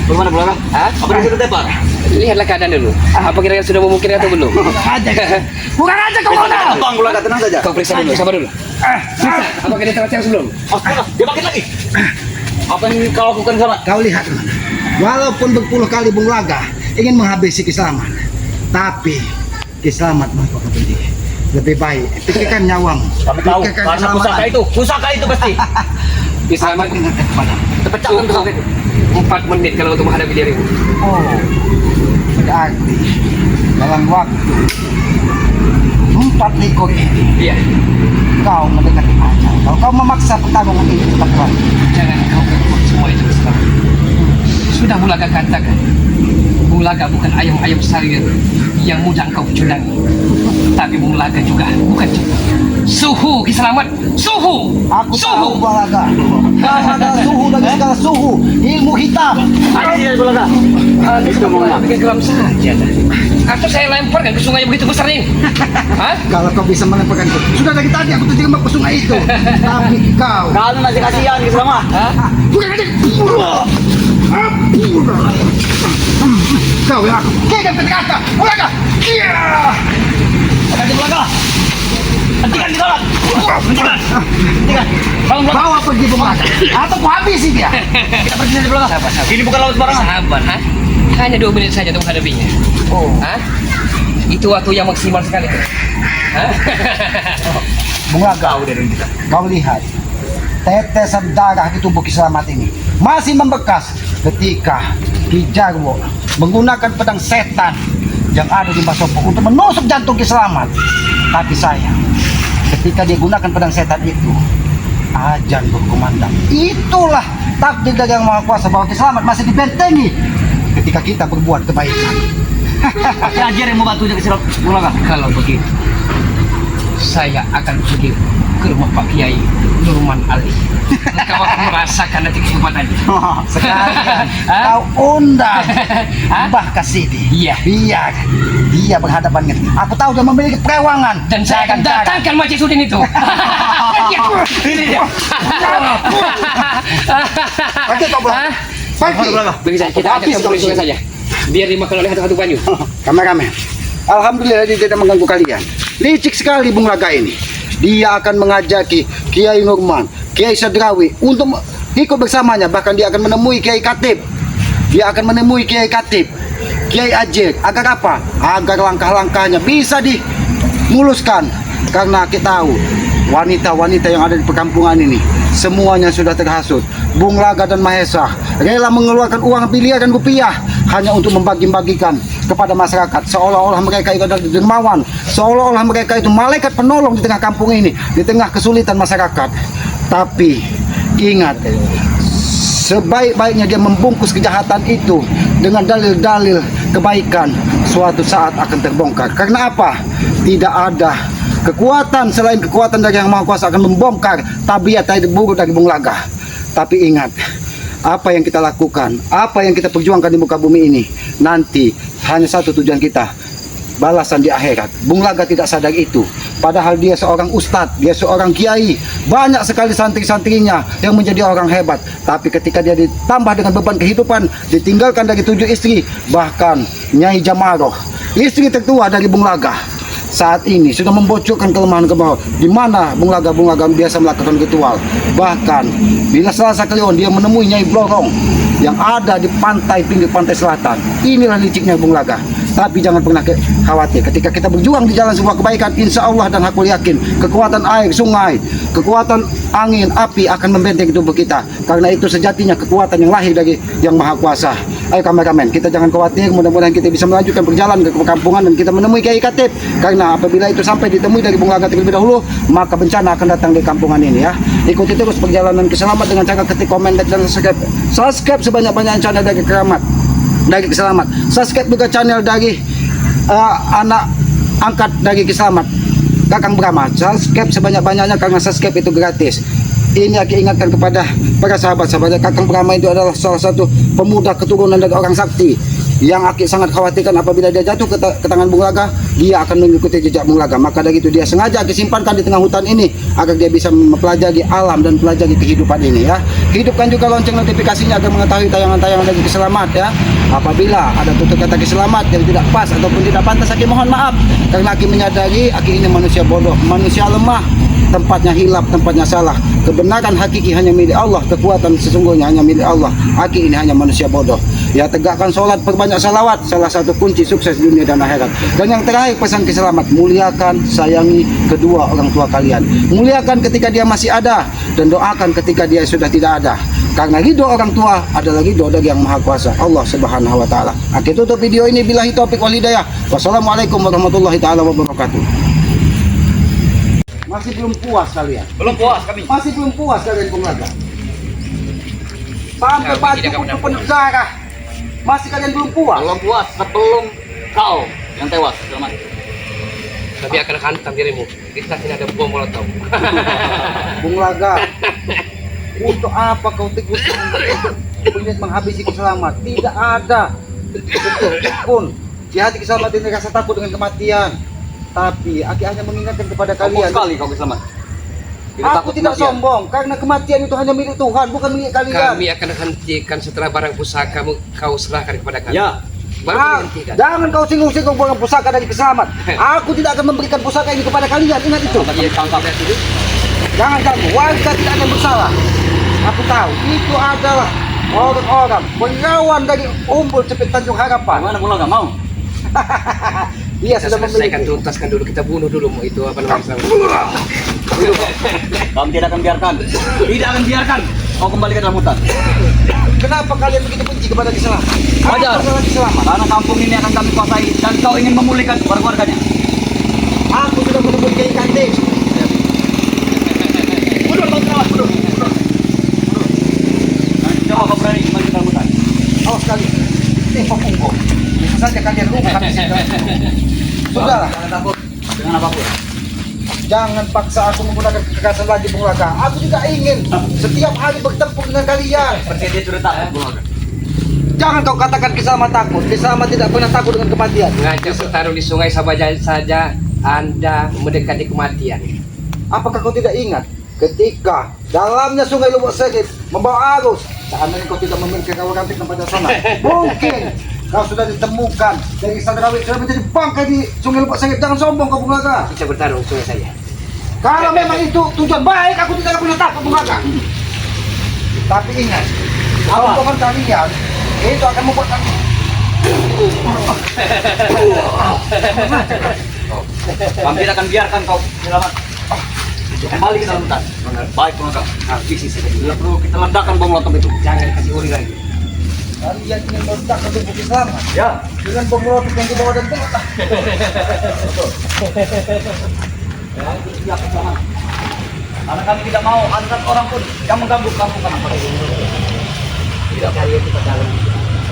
Bagaimana Bulaga? Hah? Apa yang sudah tepar? Lihatlah keadaan dulu. Apa kira-kira sudah memungkinkan atau belum? Kurang aja kau mana? Bang Bulaga tenang saja. Kau periksa dulu, sabar dulu. Periksa, apakah dia terang sebelum? Astaga, dia makin lagi. Apa yang kau lakukan di sana? Kau lihat, walaupun berpuluh kali Bung Laga ingin menghabisi Kislamat, tapi Kislamat mampu kembali. Lebih baik pikirkan nyawamu. Kami tahu, Pikirkan karena keselamatan. pusaka itu pasti. Selamat Ingatkan kepadamu. Terpecahkan pusaka itu. 4 menit kalau untuk menghadapi dirimu. Oh, berarti dalam waktu 4 ekor ini Iya. kau mendekati ajal. Kalau kau memaksa pertarungan ini tetap kuat. Jangan kau berbuat semua itu Islam. Sudah Bulaga katakan, Bulaga bukan ayam-ayam salir yang mudah kau cudangi. Tapi Bulaga juga bukan suhu Kiselamat, suhu, Aku tahu suhu. Bung Laga. Kau adalah suhu dari segala suhu, ilmu hitam. Ini Bulaga. Anda sudah mulai bikin geram saja. Atau saya lemparkan ke sungai begitu besar ini? Hah? Kalau kau bisa melemparkan itu, sudah dari tadi aku tuh ke sungai itu. Tapi kau, Kalau masih kasihan gitu sama. bukan aja. Kau yang aku kirim ke kata, Bulaga. Iya. Hati Bulaga. Hentikan di sana. Hentikan. Hentikan. Bang Bulaga. Bawa pergi Bung Laga, atau ku habisi dia. Kita pergi dari Bulaga. Sabar, sabar. Ini bukan laut sembarangan. Sabar, ha? Hanya 2 menit saja untuk menghadapinya. Oh, Hah? Itu waktu yang maksimal sekali tuh. Hah? Bung Laga, kau lihat tetesan darah di tubuh Kiselamat ini masih membekas ketika Ki Jarwo menggunakan pedang setan yang ada di Masopo untuk menusuk jantung Kiselamat. Tapi sayang, ketika dia gunakan pedang setan itu, ajan berkumandang. Itulah takdir dari Yang Maha Kuasa bahwa Kiselamat masih dibentengi ketika kita berbuat kebaikan. Pasti ajar yang membantunya ke Sirap Bulaga. Kalau begitu, saya akan pergi ke rumah Pak Kiai Nurman Ali. Engkau akan merasakan nanti kehebatannya. Sekalian Hah? kau undang Hah? Mbah Kasidi. Iya. Biar dia berhadapan dengan aku tahu dia memiliki perewangan Dan saya akan datangkan Majid Sudin itu. Ini dia. Oke, kau Hah? pergi. Begitu saja, kita ajak campur sungai saja. Biar dimakan oleh hantu-hantu banyu. Kameramen, alhamdulillah dia tidak mengganggu kalian. Licik sekali Bung Laga ini. Dia akan mengajaki Kiai Nurman, Kiai Sadrawi untuk ikut bersamanya. Bahkan dia akan menemui Kiai Katib. Dia akan menemui Kiai Katib, Kiai Ajir. Agar apa? Agar langkah-langkahnya bisa dimuluskan. Karena kita tahu wanita-wanita yang ada di perkampungan ini semuanya sudah terhasut. Bung Laga dan Mahesa rela mengeluarkan uang miliaran rupiah hanya untuk membagi-bagikan kepada masyarakat, seolah-olah mereka itu adalah dermawan, seolah-olah mereka itu malaikat penolong di tengah kampung ini, di tengah kesulitan masyarakat. Tapi ingat, sebaik-baiknya dia membungkus kejahatan itu dengan dalil-dalil kebaikan, suatu saat akan terbongkar. Karena apa? Tidak ada kekuatan selain kekuatan dari Yang Maha Kuasa akan membongkar tabiat dari buruk dari Bung Laga. Tapi ingat, apa yang kita lakukan, apa yang kita perjuangkan di muka bumi ini, nanti hanya satu tujuan kita, balasan di akhirat. Bung Laga tidak sadar itu. Padahal dia seorang ustadz, dia seorang kiai, banyak sekali santri-santrinya yang menjadi orang hebat. Tapi ketika dia ditambah dengan beban kehidupan, ditinggalkan dari 7 istri, bahkan Nyai Jamaroh, istri tertua dari Bung Laga saat ini sudah membocorkan kelemahan kebawah di mana Bung Laga biasa melakukan ritual. Bahkan bila Selasa Kliwon dia menemui Nyai Blorong yang ada di pinggir pantai selatan. Inilah liciknya Bung Laga. Tapi jangan pernah khawatir, ketika kita berjuang di jalan sebuah kebaikan, insya Allah dan aku yakin kekuatan air, sungai, kekuatan angin, api akan membentengi tubuh kita. Karena itu sejatinya kekuatan yang lahir dari Yang Maha Kuasa. Ayo kameramen, kita jangan khawatir, mudah-mudahan kita bisa melanjutkan perjalanan ke perkampungan dan kita menemui Kiai Katib. Karena apabila itu sampai ditemui dari Bung Laga terlebih dahulu, maka bencana akan datang di kampungan ini ya. Ikuti terus perjalanan keselamat dengan cara ketik komen dan subscribe. Subscribe sebanyak-banyaknya channel dari Keramat, dari Keselamat. Subscribe juga channel dari anak angkat dari Keselamat, Kakang Brahma. Subscribe sebanyak-banyaknya karena subscribe itu gratis. Ini aku ingatkan kepada para sahabat-sahabatnya, Kakang Brahma itu adalah salah satu pemuda keturunan dari orang sakti yang Aki sangat khawatirkan apabila dia jatuh ke tangan Bung Laga, dia akan mengikuti jejak Bung Laga. Maka dari itu dia sengaja Aki simpankan di tengah hutan ini agar dia bisa mempelajari alam dan pelajari kehidupan ini ya. Hidupkan juga lonceng notifikasinya agar mengetahui tayangan-tayangan dari Keselamat ya. Apabila ada tutur kata Keselamat yang tidak pas ataupun tidak pantas, Aki mohon maaf, karena Aki menyadari Aki ini manusia bodoh, manusia lemah, tempatnya hilap, tempatnya salah. Kebenaran hakiki hanya milik Allah, kekuatan sesungguhnya hanya milik Allah. Aki ini hanya manusia bodoh. Ya, tegakkan sholat, perbanyak salawat, salah satu kunci sukses dunia dan akhirat. Dan yang terakhir pesan Keselamat, muliakan, sayangi kedua orang tua kalian. Muliakan ketika dia masih ada dan doakan ketika dia sudah tidak ada. Karena ridho orang tua adalah ridho dari Yang Maha Kuasa, Allah Subhanahu wa taala. Aki tutup video ini, billahi taufiq wal hidayah. Wassalamualaikum warahmatullahi taala wabarakatuh. Masih belum puas kalian? Belum puas kami. Masih belum puas kalian Bung Laga? Sampai Kami baju tidak kutu pernah penuh darah, masih kalian belum puas? Belum puas sebelum kau yang tewas. Selamat. Tapi akan hantam dirimu. Kita tidak ada bom molotov. Bung Laga, untuk apa kau tegus berniat menghabisi Keselamat? Tidak ada betul pun di hati Keselamat ini rasa takut dengan kematian. Tapi Aki hanya mengingatkan kepada kalian. Sekali kau Keselamat. Aku tidak sombong karena kematian itu hanya milik Tuhan, bukan milik kalian. Kami akan hentikan setelah barang pusaka kau serahkan kepada kami. Ya. Baru Ah, dihentikan. jangan kau singgung-singgung barang pusaka dari Keselamat. Aku tidak akan memberikan pusaka ini kepada kalian. Ingat itu. Iya, tangkap itu. Jangan ganggu. Warga tidak akan bersalah. Aku tahu itu adalah orang-orang penggawan dari Umbul Cepit Tanjung Harapan. Mana pula nggak mau? Dia Kita sudah selesaikan, memiliki. tuntaskan dulu, kita bunuh dulu itu apa namanya? Kami tidak akan biarkan. Tidak akan biarkan. Kau kembali ke dalam hutan. Kenapa kalian begitu benci kepada Keselamat? Wajar. Apa masalah Keselamat? Karena kampung ini akan kami kuasai dan kau ingin memulihkan warga-warganya. Aku sudah menemui Kiai Katib. Mundur kau terawat, mundur. Coba kau berani kembali ke dalam hutan. Awas kalian. Tembak punggung. Bisa saja kalian rumah habis itu. Sudahlah. Jangan takut dengan apapun. Jangan paksa aku menggunakan kekerasan lagi Bung Laga. Aku tidak ingin setiap hari bertempur dengan kalian. Seperti dia sudah takut, Bung Laga. Jangan kau katakan Keselamat takut. Keselamat tidak pernah takut dengan kematian. Ngajak bertarung di sungai saja Anda mendekati kematian. Apakah kau tidak ingat ketika dalamnya sungai Lubuk Serif membawa arus, seandainya kau tidak memiliki kawakan tempat sana, mungkin kau sudah ditemukan dari Sadrawit sudah menjadi bangkai di sungai Lubuk Serif. Jangan sombong kau Bung Laga. Kita bertarung di sungai saja. Kalau memang itu tujuan baik, aku tidak pernah takut Bung Laga. Tapi ingat, sombongan kalian itu akan membuat kami. Kami tidak akan biarkan kau selamat. Kembali ke dalam hutan. Baik, Bung Laga. Habisi saja. Tidak perlu kita ledakan bom molotov itu. Jangan kasih uri lagi. Kalian ingin meledak ke tubuh Keselamat Ya. dengan bom molotov yang dibawa dan tembak. Siap, selamat. Karena kami tidak mau ada satu orang pun yang mengganggu kampung kami. Tidak kalian kita dalam.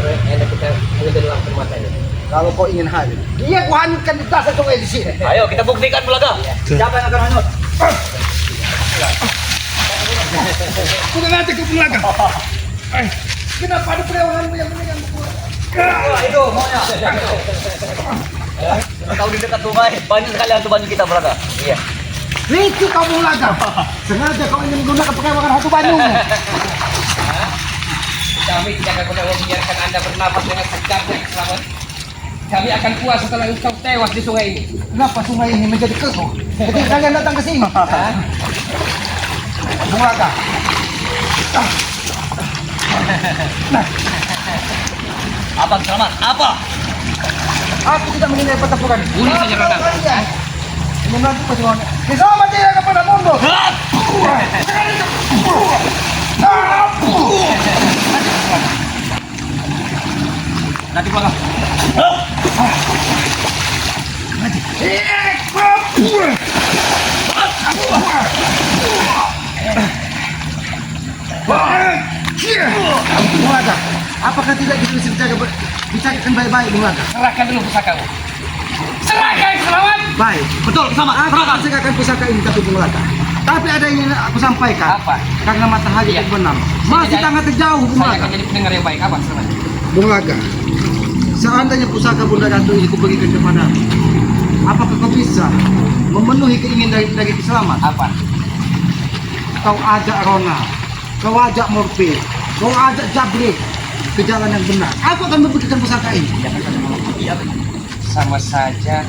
Enak kita hanya dalam matanya. Kalau kau ingin hanyut, dia ku hanyutkan di dasar sungai di sini. Ayo kita buktikan, Bung Laga. Siapa yang akan hanyut? Bukan nanti ke Bung Laga. Kenapa ada perewanganmu yang menegang buku? Wah, itu maunya. Tahu di dekat sungai banyak sekali hantu banyu kita, Bung Laga. Iya. Itu kau Bung Laga. Sengaja kau ingin menggunakan perewangan hantu Banyumu. Kami tidak akan pernah membiarkan Anda bernafas dengan segarnya Keselamat. Kami akan puas setelah engkau tewas di sungai ini. Kenapa sungai ini menjadi keruh? Ketika kalian datang ke sini. Bung Laga. Abang selamat. Apa? Aku tidak menghindari pertempuran. Bunuh saja Kakang. Menantu perjuangan. Selamat tidak kepada mundur. Nanti belakang. Bung Laga, apakah tidak bisa bicarakan baik-baik, Bung Laga? Serahkan dulu pusakamu. Serahkan selamat. Baik. Betul, sama. Aku akan serahkan pusaka ini tapi Bung Laga. Tapi ada yang ingin aku sampaikan. Apa? Karena matahari Iya. terbenam. Masih sangat terjauh, Bung Saya Laga. akan jadi pendengar yang baik. Apa selamat? Bung Laga, seandainya pusaka Bunda Ratu ini kuberikan kepadamu, apakah kau bisa memenuhi keinginan dari Selamat? Apa? Kau ajak Rona, kau ajak Morphe, kau ajak Jabri ke jalan yang benar. Aku akan memberikan pusaka ini. Sama saja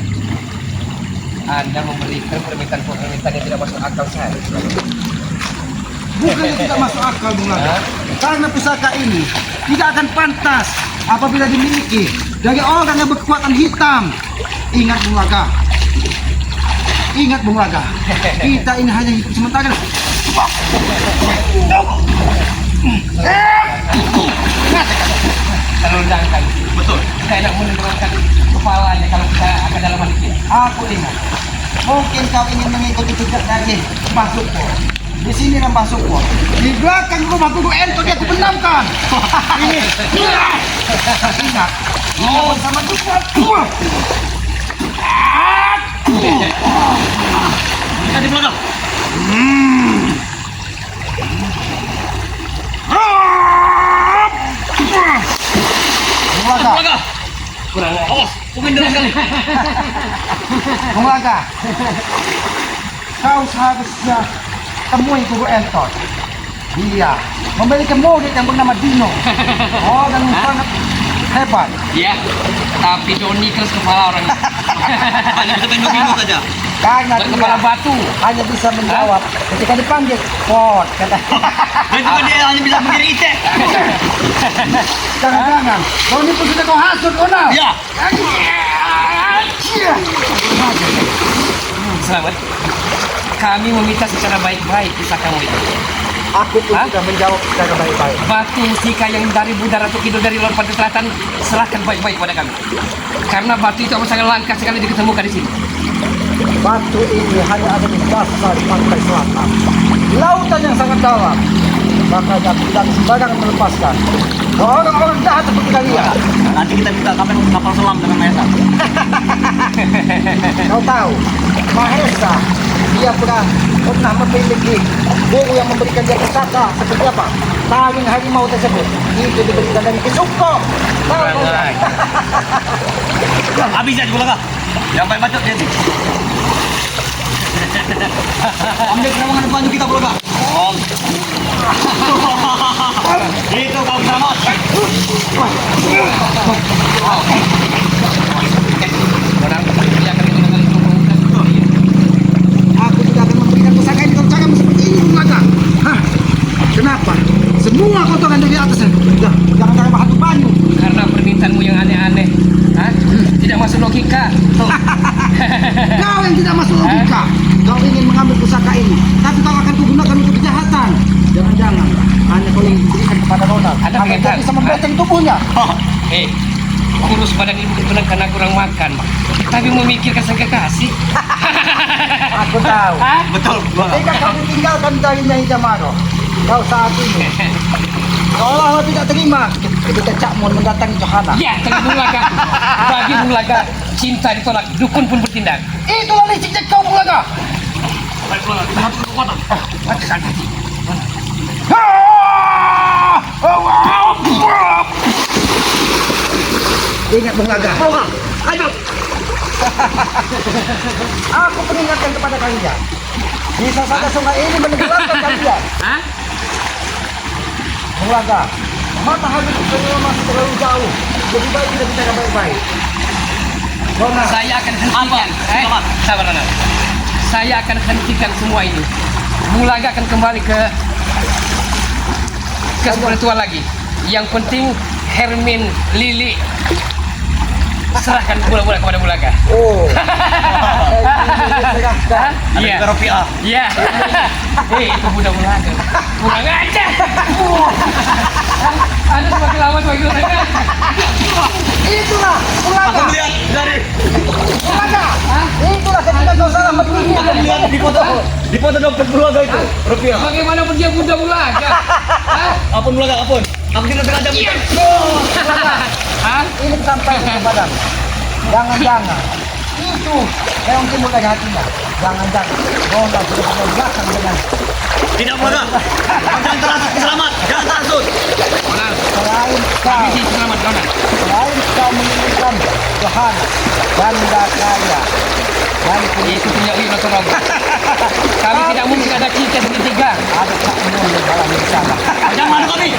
Anda memberikan permintaan yang tidak masuk akal saya. Bukan yang tidak masuk akal, Bung Laga. Hah? Karena pusaka ini tidak akan pantas apabila dimiliki dari orang yang berkekuatan hitam. Ingat, Bung Laga. Ingat, Bung Laga. Kita ini hanya hidup sementara. Terundangkan. Betul. Kita enak menurunkan kepalanya kalau kita akan dalam dikit. Aku ingat. Mungkin kau ingin mengikuti jejak dari masukku. Di sini lah masukku. Di belakang rumah Guru Ento dia aku benamkan. Ini. Ingat. Oh, sama Guru. Nanti belakang. Bung Laga. Belakang. Kurang Awas, mungkin dalam kali. Bung Laga. Kau seharusnya temui Guru Entot. Dia memiliki murid yang bernama Dino. Oh, dan sangat hebat. Ya, tapi Doni keras kepala orang. Hanya bisa bingung-bingung saja. Karena Berkepala dia batu. hanya bisa menjawab ketika dipanggil. Pot, kata. Dan juga dia hanya bisa berdiri itek. Jangan-jangan, Doni pun sudah kau hasut, Ona. Ya. Selamat. Kami meminta secara baik-baik kisah kamu itu. Aku pun Hah? sudah menjawab secara baik-baik. Batu mustika yang dari Bunda Ratu Kidul dari luar pantai selatan serahkan baik-baik pada kami. Karena batu itu amat sangat langka sekali diketemukan di sini. Batu ini hanya ada di dasar pantai selatan. Di lautan yang sangat dalam. Makanya tidak sembarangan melepaskan. Orang-orang jahat seperti kalian. Nanti kita minta kapal selam dengan Mahesa. Kau tahu, Mahesa, dia pernah memiliki guru yang memberikan dia pusaka seperti apa? Taring harimau tersebut itu diberikan dari Kisuko. Tahu kau? Habis ya belakang. Yang baik bacot dia nih. Ambil terowongan depan kita belakang. Oh. Itu kau selamat. Orang dia akan menggunakan itu. Aku tidak akan memberikan pusaka ini kalau caramu seperti ini, Bung Laga. Hah? Kenapa? Semua kotoran dari atas. Jangan hantu banyu. Karena permintaanmu yang aneh-aneh. Hah? Tidak masuk logika. Tuh. Kau yang tidak masuk logika. Kau ingin mengambil pusaka ini, tapi kau akan kugunakan untuk kejahatan. Jangan-jangan hanya kau ingin diberikan kepada Ronald. Ada Agar kaitan. dia bisa membenteng tubuhnya. Kurus badan ibu benar karena kurang makan. Tapi memikirkan sang kekasih. Aku tahu. Hah? Betul. Ketika kau ditinggalkan dari Nyai Jamaro, kau saat ini seolah-olah tidak terima ketika Cak Mun mendatangi Johana. Ya, Bung Laga. Bagi Bung Laga, cinta ditolak, dukun pun bertindak. Itulah liciknya kau, Bung Laga. Baik belakang. Kita harus kekuatan. Ingat, Bung Laga. Ayo. Aku peringatkan kepada kalian. Bisa saja sungai ini menenggelamkan kalian. Hah? Bung Laga, matahari itu masih terlalu jauh. Lebih baik kita bicara baik-baik. Saya akan hentikan. Sabar Nana. Saya akan hentikan semua ini. Bulaga akan kembali ke spiritual lagi. Yang penting Hermin, Lili, serahkan bola-bola kepada Bulaga. Oh. Hah? Iya. Ada rupiah. Iya. Itu budak Bulaga. Kurang aja. Anda semakin lama semakin lama. Itulah Aku Bulaga. melihat dari Bulaga. Itulah ketika kau salah memilih. aku melihat di foto dokter Bulaga itu rupiah. Bagaimanapun dia budak Bulaga. Hah? Apun Bulaga apun. Aku tidak sengaja. Hah? Ini sampai kepadamu. Jangan-jangan. Itu yang timbul dari hatinya. Jangan-jangan. Nona sudah punya belakang dengan Tidak Bulaga. Kau jangan terasut selamat. Jangan terasut. Nona, selain kau. habisi selamat Nona. Selain kau menginginkan Johan janda kaya dan Itu punya Wiro Torogo. Kami tidak mungkin ada cinta segitiga. ada tak menunggu dalam bersama. Jangan mana kami.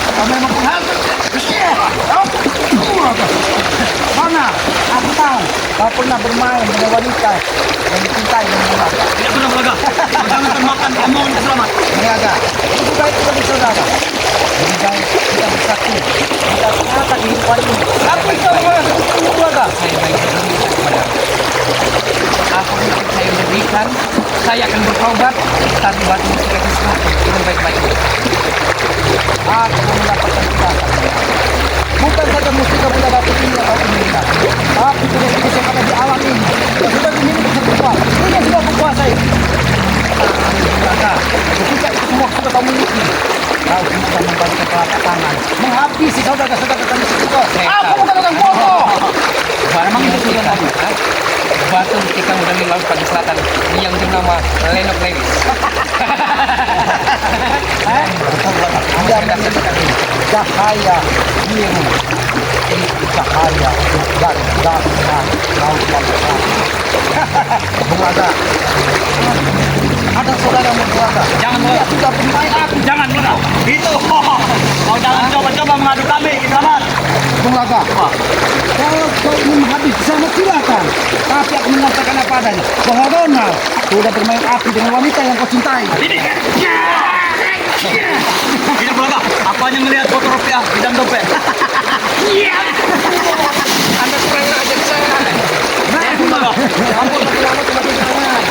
Kau memang penghantu. Mana? Aku tahu kau pernah bermain dengan wanita yang dicintai dengan Bulaga. Tidak pernah Bulaga. Kau jangan termakan omongan selamat. Bulaga, lebih baik kita bersaudara. Lebih baik kita bersatu. Kita ternyata kehidupan ini. Apa yang kau lakukan, Bulaga? Saya baik dulu kepada apa yang saya berikan, saya akan bertobat. Tapi batu musik itu semua dengan baik-baik. Aku mendapatkan kejahatan. Bukan saja mustika benda batu ini yang kau inginkan, tapi jenis-jenis yang ada di alam ini yang sudah dimiliki semua. Ini yang sudah kukuasai. Bulaga, ketika itu semua sudah kau miliki, kau bisa membantu telapak tangan, menghabisi saudara-saudara kami semua. Aku bukan orang bodoh. Memang itu sudah tadi. Batu ketika udah di laut Pantai Selatan yang bernama Lenok Lewis. Dia menjadikan cahaya biru, itu cahaya dan dasar laut lautan. Bulaga, ada saudaramu Bulaga. Jangan Dia Bulaga. sudah bermain aku. Jangan Bulaga. Itu. Kau jangan coba-coba mengadu kami. Selamat. Bulaga, kalau kau ingin menghabisi sama silakan. Tapi aku mengatakan apa adanya bahwa Ronald sudah bermain api dengan wanita yang kau cintai. Tidak Bulaga. Aku hanya melihat foto rupiah di dalam dompet. Anda kurang ajar saya. Bulaga. Ampun, makin lama semakin jangan.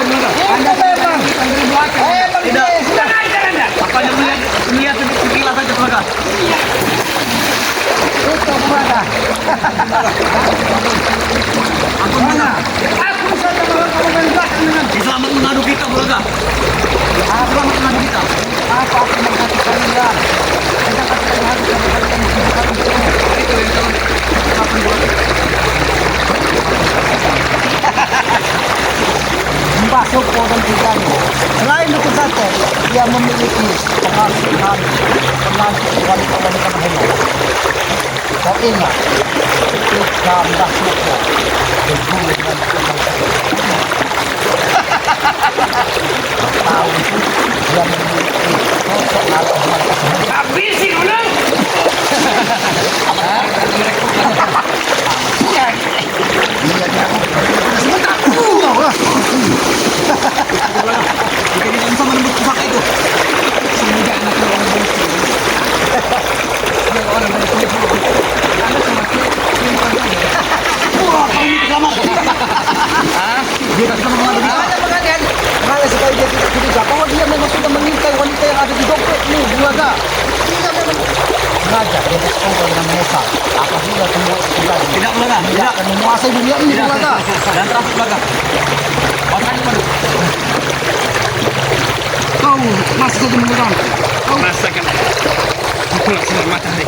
Anda memang Dari belakang. Tidak. Kurang ajar Anda. Aku hanya melihat sekilas saja Bulaga. itu Bulaga. Ampun Bulaga. Aku saja kalau kamu main belakang dengan Selamat mengadu kita Bulaga. Selamat mengadu kita. apa aku menghati kalian. Sedangkan saya harus mengatakan Mbak Sopo dan Tigango. Selain itu saja, dia memiliki pengasuhan penantu wanita-wanita hebat. Kau ingat, ketika Mbak Sopo berguru dengan tahu itu dia memiliki sosok alat wanita hebat. Habisi Nona. Jika tidak bisa menembus pusaka itu. Semoga anak orang beruntung. Semoga orang beruntung. Anda semakin Wah, kau ini selamat. Dia tak bisa mengadu kita. Makanya sekali dia tidak curiga bahwa dia memang sudah mengintai wanita yang ada di dompet ini, Bulaga. Dia memang sengaja dia bersekongkol dengan menyesal. Apabila semua itu terjadi, Tidak Bulaga. dia Tidak. akan menguasai dunia ini, Tidak. Bulaga. Dan terus Bulaga. Pasang mana? Kau masih saja memegang. rasakan pukulan sinar matahari.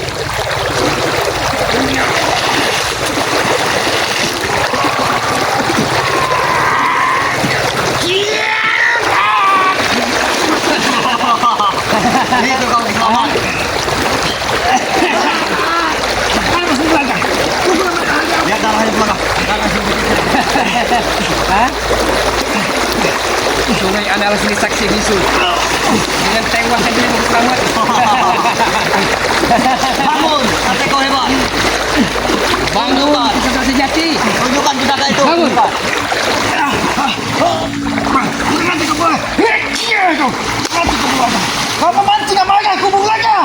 Itu kau selamat. Lihat darahnya Bulaga. Darah Sungai adalah sini saksi bisu. Dengan tewasan dia selamat. Bangun, kata kau hebat. Bangun. Nanti kau boleh. Nanti kau boleh. Kau memancing amarahku, Bung Laga.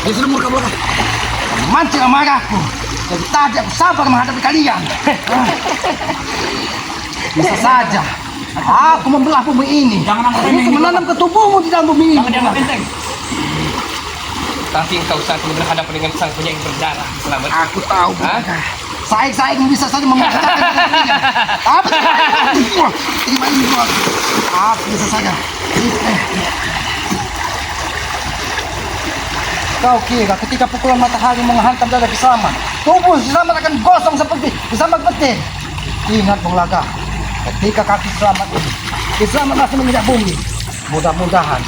Dia sudah murka belakang. Memancing amarahku. Jadi tadi aku sabar menghadapi kalian. Bisa saja. Aku membelah bumi ini. Untuk menanam ke tubuhmu di dalam bumi ini. Tapi engkau saat ini berhadapan dengan sang penyaing berdarah. Selamat. Aku tahu. Hah? Saing-saing bisa saja memecahkan dirinya. Apa? Terima ini bos. Aku bisa saja. Kau kira ketika pukulan matahari menghantam dada Kisaman, tubuh Kisaman akan gosong seperti disambar petir. Ingat Bung Laga, ketika kaki Kisaman ini, Kisaman masih menginjak bumi. Mudah-mudahan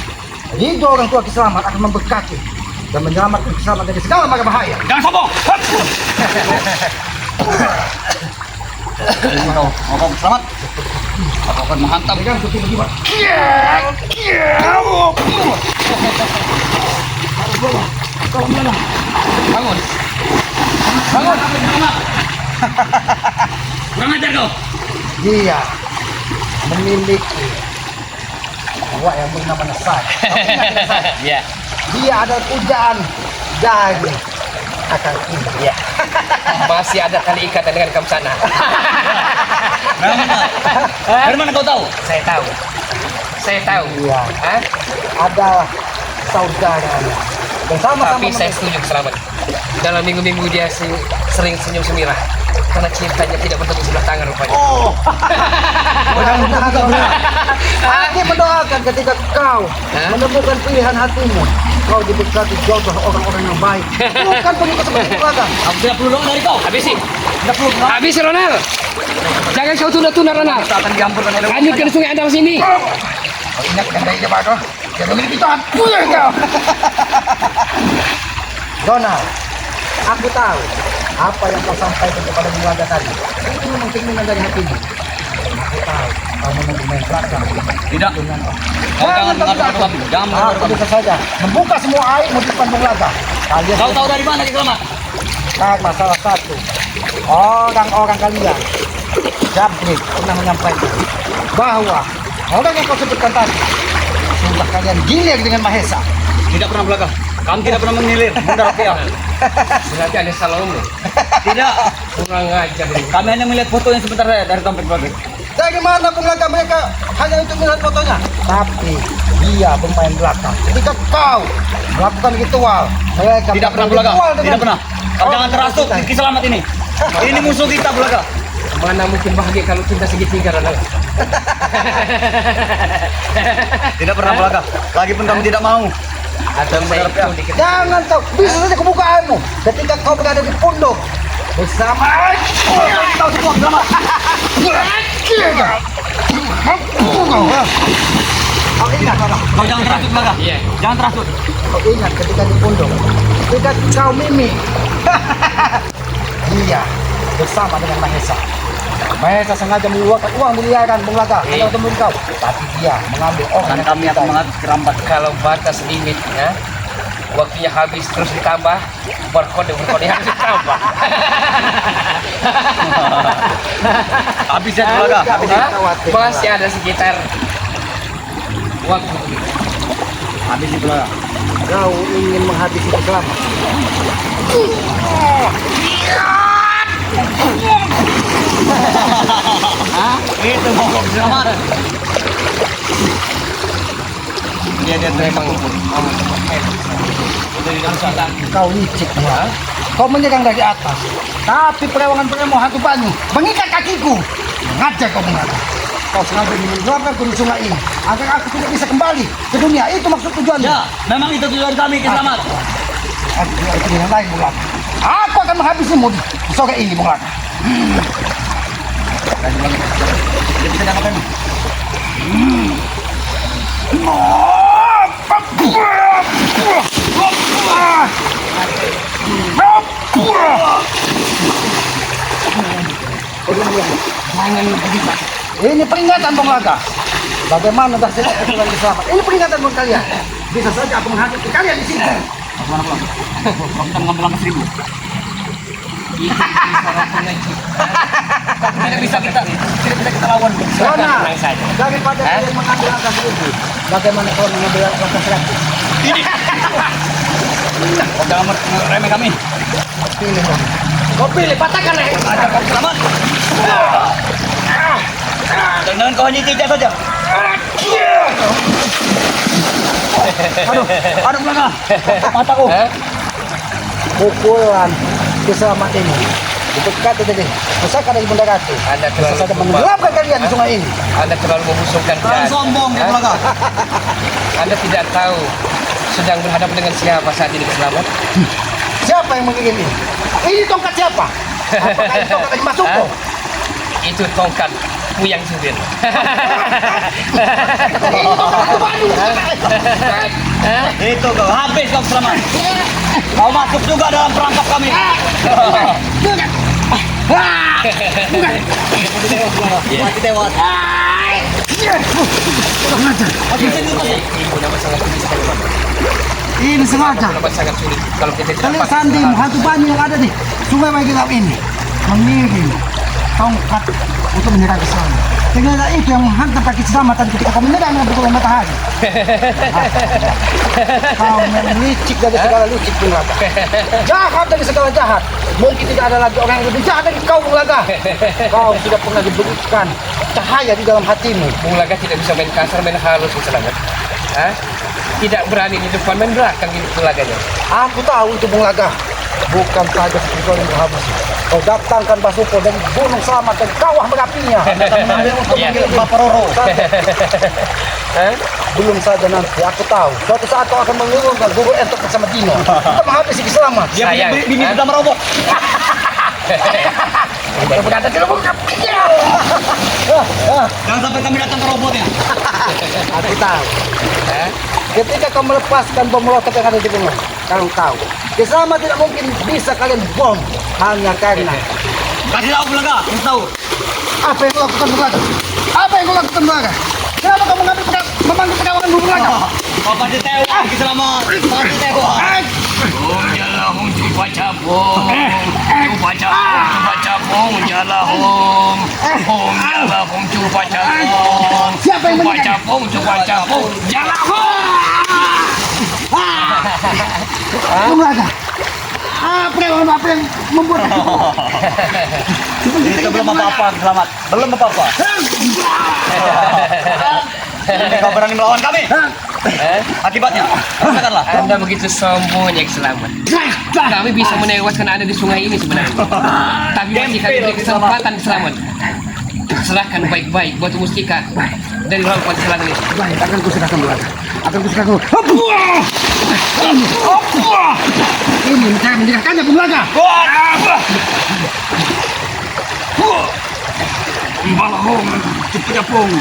ridho orang tua Kisaman akan memberkati dan menyelamatkan Kisaman dari segala macam bahaya. Jangan sombong. Mau selamat. Aku akan menghantam. Bangun. Kurang ajar kau. Dia memiliki awak yang bernama Nasad. Ya. Dia ada pujaan dari akan ini. Ya. Masih ada tali ikatan dengan kamu sana. Dari mana kau tahu? Saya tahu. Saya tahu. Iya. Hah? Adalah saudaranya. Dan sama-sama Tapi saya setuju Selamat. Dalam minggu-minggu dia sering senyum semirah karena cintanya tidak bertemu sebelah tangan rupanya. Oh. Aku mendoakan ketika kau menemukan pilihan hatimu, kau diberkati jodoh orang-orang yang baik. Bukan pengikut seperti keluarga. Aku tidak perlu doa dari kau. Habisi. Tidak perlu doa. Habisi Ronald. Jangan kau tunda-tunda Ronald. Kita akan dihampurkan oleh Lanjutkan sungai Andalas ini. Kau ingat yang baiknya Pak Kau? Dia memiliki Tuhan. Pulang kau. Donald, aku tahu apa yang kau sampaikan kepada keluarga tadi. Itu memang keinginan dari hatimu. Aku tahu kau mau bermain belakang. Tidak. Kau jangan mengatakan kami. Jangan Aku mengatakan bisa saja membuka semua air di depan keluarga. Kalian kau tahu dari mana Kisaman? karena salah satu orang-orang kalian Jabrik pernah menyampaikan bahwa orang yang kau sebutkan tadi sudah kalian gilir dengan Mahesa. Tidak pernah belakang. Kami tidak pernah mengilir. Bunda Rupiah. Berarti ada salahmu. Tidak. Kurang ajar ini. Kami hanya melihat fotonya sebentar saja dari dompet belakang. Dari mana pengelagak mereka hanya untuk melihat fotonya? Tapi dia bermain belakang. Ketika kau melakukan ritual, mereka Tidak pernah melakukan belakang. ritual dengan- Tidak pernah. Kau jangan terasuk Kiselamat ini. Ini musuh kita belakang. Mana mungkin bahagia kalau cinta segitiga Ronald. Tidak pernah belakang. Lagipun kami tidak mau. Atau saya itu dikit. Jangan tahu, bisa saja kebuka airmu ketika kau berada di pondok bersama kau semua bersama. Kau ingat, Kau jangan terasuk belakang. Iya. Jangan terasuk. kau ingat ketika di pondok, ketika kau mimi, dia bersama dengan Mahesa. Mahesa sengaja mengeluarkan uang miliaran Bung Laga hanya untuk membunuh kau, tapi dia mengambil orang Dan yang kami akan kita. mengatur kerambat. Kalau batas limitnya waktunya habis terus ditambah berkode harus ditambah. Habis ya belakang. Habis. Hah? Masih ada sekitar waktu. Habis di belakang. Kau ingin menghabisi keselamatan. Itu mogok selamat. Dia Memang Kau licik ya. Kau menyerang dari atas. Tapi perewangan-perewangan hantu banyu mengikat kakiku. Mengajar kau mengatakan. Kau sengaja menenggelamkanku di sungai ini agar aku tidak bisa kembali ke dunia. Itu maksud tujuannya. Ya, memang itu tujuan kami Kiselamat. Aku tidak ada pilihan lain, Bung Laka. Aku akan menghabisimu di sore ini, Bung Laka. Dia bisa dapat ini. jangan begitu. Ini peringatan, Bung Laka. Bagaimana dasar keturunan selamat? Ini peringatan buat kalian. Bisa saja aku menghadapi kalian di sini. Mana pulang? Kau kita mengambil langkah 1000. Tidak bisa kita lawan. Rona, Tenang saja. daripada Hah? kalian mengambil langkah itu, bagaimana kau mengambil langkah selanjutnya? Oh, jangan remeh kami. Pilih Rona. Kau pilih, patahkan leher. Ada kau selamat. Jangan kau hanya tidak saja. Aduh belakang. Mataku. Hah? Pukulan keselamatan ini. Itu kata tadi, usahakan dari bunda kaki. Anda Bisa terlalu saja menenggelamkan kalian di sungai ini. Anda terlalu memusuhkan Terlalu Dad. sombong dia Hah? belakang. Anda tidak tahu sedang berhadapan dengan siapa saat ini Selamat? Siapa yang mengirim ini? Ini tongkat siapa? Apakah ini tongkat dari Masuko? Itu tongkat Puyang Subir. Itu kau habis kau selamat. Kau masuk juga dalam perangkap kami. Mati tewas. Ibu nama sangat tinggi sekali, Pak. Ini sengaja. Nama sangat sulit kalau kita tidak Kalian pakai Sandi, semangat. hantu banyu yang ada di sungai Magelang ini mengirim tongkat untuk menyerang Islam. Ternyata itu yang menghantam kaki keselamatan ketika kami menyerang dengan bergolong matahari. Kau memang licik dari segala licik Bung Laga. Jahat dari segala jahat. Mungkin tidak ada lagi orang yang lebih jahat dari kau Bung Laga. Kau tidak pernah diberikan cahaya di dalam hatimu. Bung Laga tidak bisa main kasar, main halus, Selamat. Hah? Tidak berani di depan, main belakang gitu Laganya. Aku tahu itu Bung Laga. Bukan saja seperti kau yang berhabis. Kau datangkan Basuko dari Gunung Selamat dan kawah merapinya. Mengambil untuk Iya. mengirim Bapak Roro. Hah? Belum saja nanti, aku tahu. Suatu saat kau akan mengurungkan guru entok bersama Dino. Kita menghabisi Selamat. Dia punya Sayang. bini Hah? sudah merobok. Baru berkata tidak bungkap. Jangan sampai kami datang ke robotnya. Aku tahu. Hah? Ketika kau melepaskan bom molotov yang ada di rumah, kau tahu. Selamat tidak mungkin bisa kalian bom hanya karena Kasih tahu belakang. Kasih tahu. apa yang kau lakukan Bung Laga? Apa yang kau lakukan Bung Laga? Kenapa kau memanggil pegawai Bung Laga? Kau pasti tewas. Selamat. Pasti tewas. Jalah hong cuba capung, cuba capung, jalah hong jalah hong cuba capung, Siapa yang cuba meninggal? capung, jalah hong. Bung Laga. Apa yang membuat Itu belum apa-apa. Selamat. Belum apa-apa. Ini kau berani melawan kami. Akibatnya. Rasakanlah. Anda begitu sombong ya Selamat. Kami bisa menewaskan Anda di sungai ini sebenarnya. Tapi masih kami beri kesempatan Selamat. Serahkan baik-baik buat mustika dari rampan selang ini. baik, akan kuserahkan Bung Laga. Akan kuserahkan. Ini cara menjelaskannya Bung Laga. Balahong, cuba capung,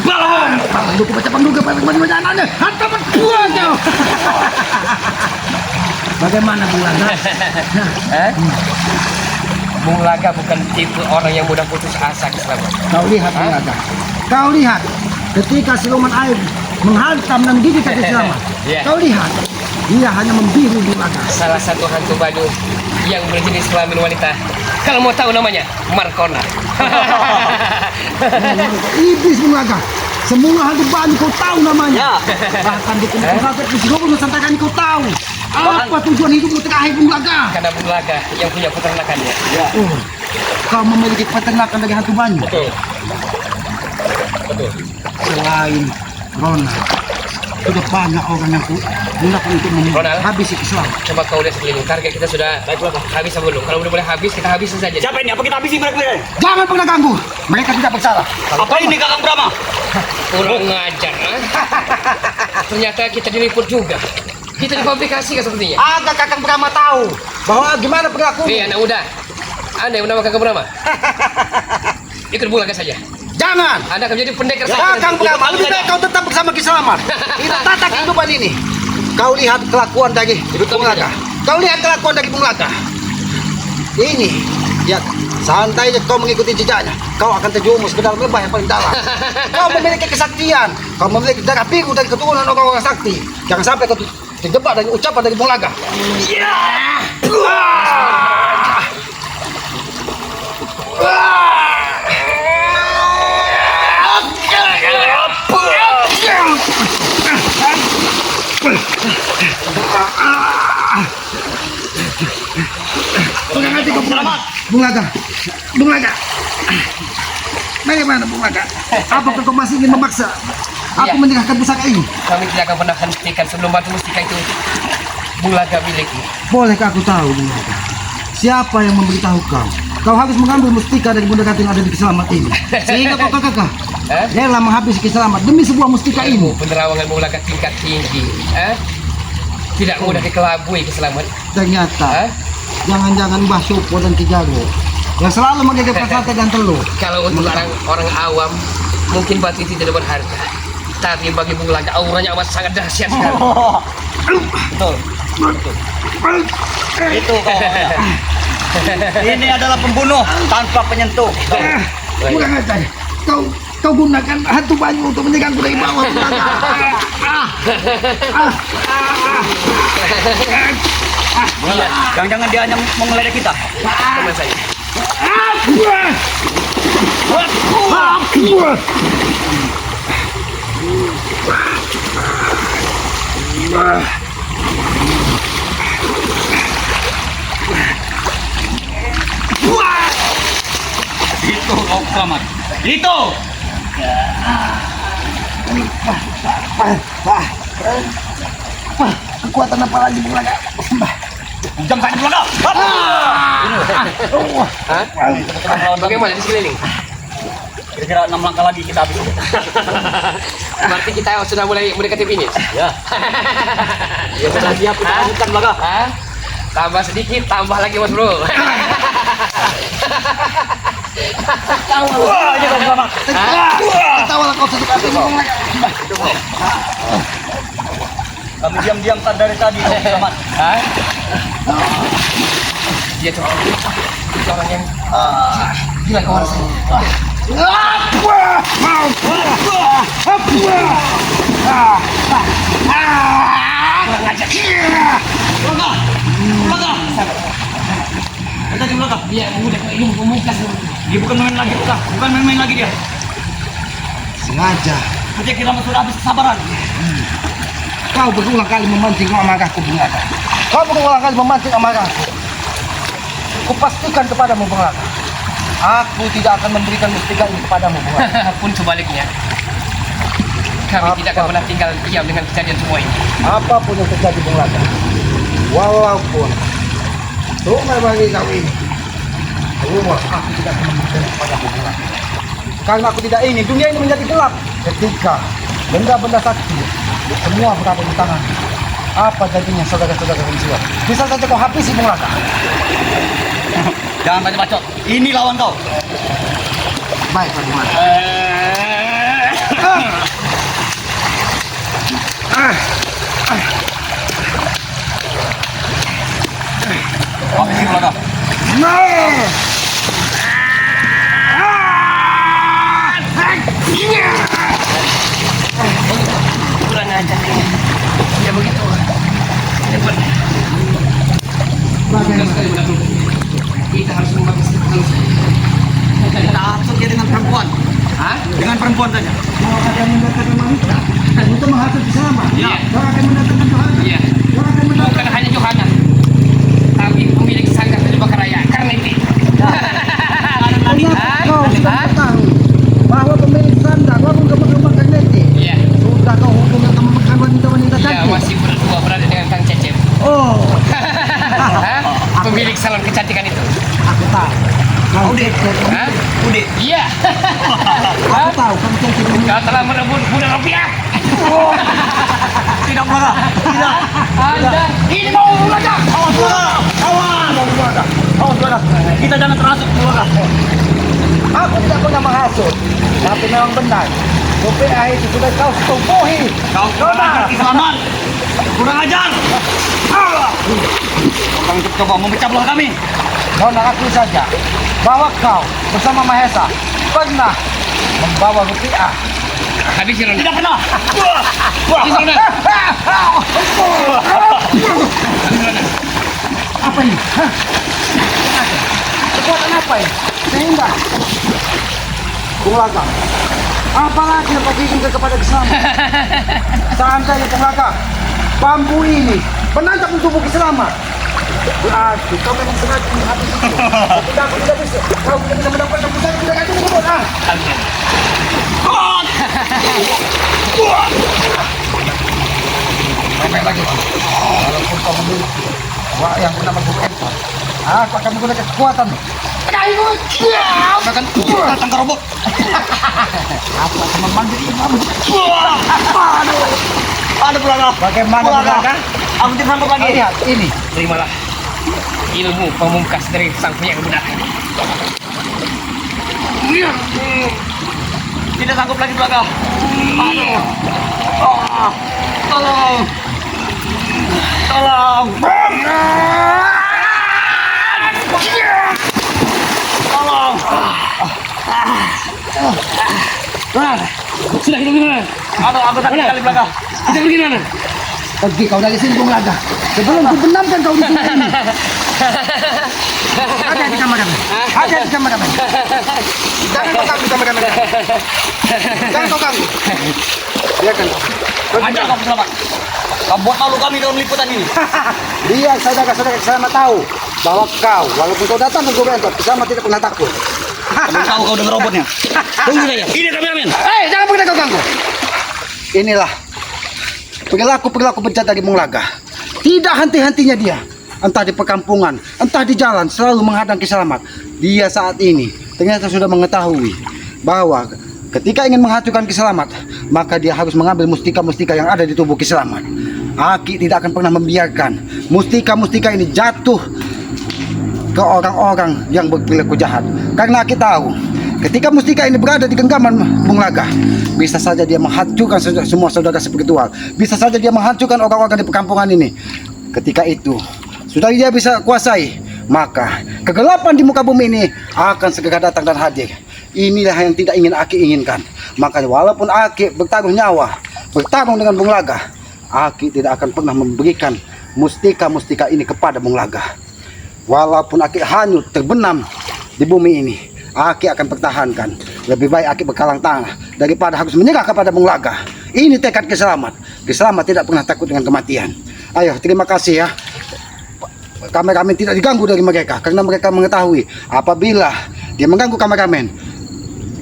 balahong. Lu baca penduga bagaimana Anda? Hantam berdua kau. Bagaimana Bung Laga? Bung Laga bukan tipe orang yang mudah putus asa Selamat. Kau lihat Bung Laga. Kau lihat ketika siluman air menghantam dan gigit kaki Selamat. Iya. Kau lihat dia hanya membiru Bung Laga. Salah satu hantu banyu yang berjenis kelamin wanita. Kalau mau tahu namanya, Markona. Iblis Bung Laga. Semua hantu banyu kau tahu namanya. Ya. Bahkan di kumpul sampai di Singapura Nusantara kau tahu. Apa tujuan hidupmu terakhir Bung Laga? Karena Bung Laga yang punya peternakannya. Oh, kau memiliki peternakan dari hantu banyu. Betul. Betul. Selain Rona, sudah banyak orang yang gunakan untuk Ronald? menghabisi Islam. Coba kau lihat sekeliling. Target kita sudah habis apa belum? Kalau udah boleh habis, kita habisin saja. Siapa ini? Apa kita habisi mereka? Jangan pernah ganggu. Mereka tidak bersalah. Apa ini Kakang Brahma? Kurang ngajar, ah. Ternyata kita diliput juga. Kita dipublikasikan sepertinya. Agar Kakang Brahma tahu bahwa gimana perilaku. Anak muda. Anda yang bernama Kakang Brahma. Ikut Bung Laga saja. Jangan. Anda akan menjadi pendekar saya. Kakang Brahma, lebih baik kau tetap bersama Ki Selamat. Kita tata kehidupan ini. Kau lihat kelakuan dari Bung Laga. Kau lihat kelakuan dari Bung Laga. Ini, ya, Santai aja kau mengikuti jejaknya. Kau akan terjumus ke dalam lembah yang paling dalam. Kau memiliki kesaktian. Kau memiliki darah biru dari keturunan orang-orang sakti. Jangan sampai kau terjebak dari ucapan dari Bung Laga. Selamat. Bung Laga. Bung Laga. Bagaimana Bung Laga? Apakah kau masih ingin memaksa aku Iya. menyerahkan pusaka ini? Kami tidak akan pernah hentikan sebelum batu mustika itu Bung Laga miliki. Bolehkah aku tahu Bung Laga? Siapa yang memberitahu kau? Kau harus mengambil mustika dari Bunda Kating yang ada di Kiselamat ini. Sehingga kau kakak rela menghabisi Kiselamat demi sebuah mustika ini. Penerawangan Bung Laga tingkat tinggi. Tidak mudah dikelabui Kiselamat. Ternyata jangan-jangan Mbah Supo dan Ki Jago yang selalu menjaga persatuan dan telur. Kalau untuk orang awam mungkin batu itu tidak berharga. Tapi bagi Bung Laga auranya amat sangat dahsyat sekali. Betul. Itu kau. Ini adalah pembunuh tanpa penyentuh. Kurang ajar. Kau gunakan hantu banyu untuk menyegangku dari bawah. Bung Laga. Jangan-jangan dia hanya mau ngeledek kita. Teman saya. Itu kau selamat. Itu. Kekuatan apa lagi Bung Laga? Jam saja dulu. Bagaimana di sekeliling? Kira-kira 6 langkah lagi kita habis. Berarti kita sudah mulai mendekati finish. Ya. Ya sudah siap kita lanjutkan Bung Laga. Tambah sedikit, tambah lagi Mas Bro. Wah, ini kau selamat. Ketawalah kau sedikit Bung Laga. Kami diam-diam dari tadi kau selamat. Dia tuh orang yang gila kawan saya. Bung Laga. Kita di Bung Laga. Dia udah ilmu pemungkas. Dia bukan main lagi Bung Laga. Bukan main-main lagi dia. Sengaja Nanti kita sudah habis kesabaran. kau berulang kali memancing amarahku Bung Laga. Kau berulang kali memancing amarahku. Kupastikan kepadamu Bung Laga, aku tidak akan memberikan mustika ini kepadamu Bung Laga. Pun sebaliknya. Kami tidak akan pernah tinggal diam dengan kejadian semua ini. Apapun yang terjadi Bung Laga, walaupun sungai bagi kau ini keluar, aku tidak akan memberikan kepadamu Bung Laga. Karena aku tidak ingin dunia ini menjadi gelap ketika benda-benda sakti semua berada di tangan. Apa jadinya saudara-saudara Rinsiwa? Bisa saja kau habisi Bung Laga. Jangan banyak bacot. Ini lawan kau. Baiklah Bung Laga. Oke, Bung Laga. Kurang ajar ini. Ya begitu. Cepat. Mudah sekali Bunda Bro. Kita harus membahas halus. Kita atur dia dengan perempuan. Dengan perempuan saja. Kau akan mendatangkan wanita untuk menghasut Kiselamat. Iya. Kau akan mendatangkan Johanna. Iya. Kau akan Bukan mendatangkan hanya Johanna, tapi pemilik sanggar dari Bakaraya, Karniti. kau sudah tahu bahwa pemilik sandang walaupun kamu kembangkan nanti Iya. sudah kau hubungan kamu makan wanita-wanita Iya, cantik. masih berdua berada dengan Kang Cecep. Oh, Pemilik salon kecantikan itu. aku tahu. Kau cecep. Hah? Udik. Iya. Aku tahu kamu cecep ini. Kau telah merebut budak rupiah. Tidak, Bung Laga. Tidak. Anda ini mau belajar. Awas, Bung Laga. Awas, Bung Laga. Awas, Bung Laga. Kita jangan terhasut, Bung Laga. Aku tidak pernah menghasut, tapi memang benar. Rupiah itu sudah kau tubuhi. Kau kurang ajar, Ki Selamat. Kurang ajar. Kau coba memecah belah kami. Mohon akui saja bahwa kau bersama Mahesa pernah membawa rupiah. Habisin Ronda. Tidak pernah. Habisin Ronda. Apa ini? Hah? Kekuatan apa ini? Sehingga Bung Laga, apalagi yang kau inginkan kepada keselamatan? Seandainya Bung Laga, bambu ini menantang tubuh Kiselamat, berarti kau memang sengaja menghabisi itu. Tidak, aku tidak bisa. Kau tidak bisa mendapatkan pusaka tidak itu mulut. Sampai lagi. Walaupun kau memiliki wak yang bernama Bung Empor, aku akan menggunakan kekuatan. Akan datang ke robot. Aku akan memanggil imam. Aduh Bulaga. Bagaimana Bulaga? Bulaga? Aku tidak sanggup lagi. Lihat ini. Terimalah ilmu pamungkas dari sang penyayang kebenaran. Tidak sanggup lagi Bulaga. Aduh. Oh, tolong. Tolong. Tolong. Sudah kita gimana? Aduh, aku sakit sekali Bulaga. Kita pergi mana? Pergi kau dari sini Bung Laga. Sebelum ku benamkan kau di sini. Ada di kamar kami. Ada di kamar kami. Jangan kau ganggu kamar kami. Jangan kau ganggu. Biarkan. Aja kamu selamat. Kamu buat malu kami dalam liputan ini. Biar saudara-saudara Kiselamat tahu bahwa kau, walaupun kau datang ke Gobernur, Kiselamat tidak pernah takut. Kamu tahu kau dengan robotnya. Tunggu saja. Ini kameramen. Jangan pernah kau ganggu. Inilah perilaku bejat dari Bung Laga. Tidak henti-hentinya dia. Entah di perkampungan, entah di jalan, selalu menghadang Kiselamat. Dia saat ini ternyata sudah mengetahui bahwa ketika ingin menghancurkan Kiselamat, maka dia harus mengambil mustika-mustika yang ada di tubuh Kiselamat. Aki tidak akan pernah membiarkan mustika-mustika ini jatuh ke orang-orang yang berperilaku jahat. Karena Aki tahu, ketika mustika ini berada di genggaman Bung Laga, bisa saja dia menghancurkan semua saudara spiritual. Bisa saja dia menghancurkan orang-orang di perkampungan ini. Ketika itu, sudah dia bisa kuasai, maka kegelapan di muka bumi ini akan segera datang dan hadir. Inilah yang tidak ingin Aki inginkan. Makanya walaupun Aki bertaruh nyawa, bertarung dengan Bung Laga, Aki tidak akan pernah memberikan mustika-mustika ini kepada Bung Laga. Walaupun Aki hanyut terbenam di bumi ini, Aki akan pertahankan. Lebih baik Aki berkalang tanah daripada harus menyerah kepada Bung Laga. Ini tekad Kiselamat. Kiselamat tidak pernah takut dengan kematian. Ayo, terima kasih ya. Kameramen tidak diganggu dari mereka karena mereka mengetahui apabila dia mengganggu kameramen,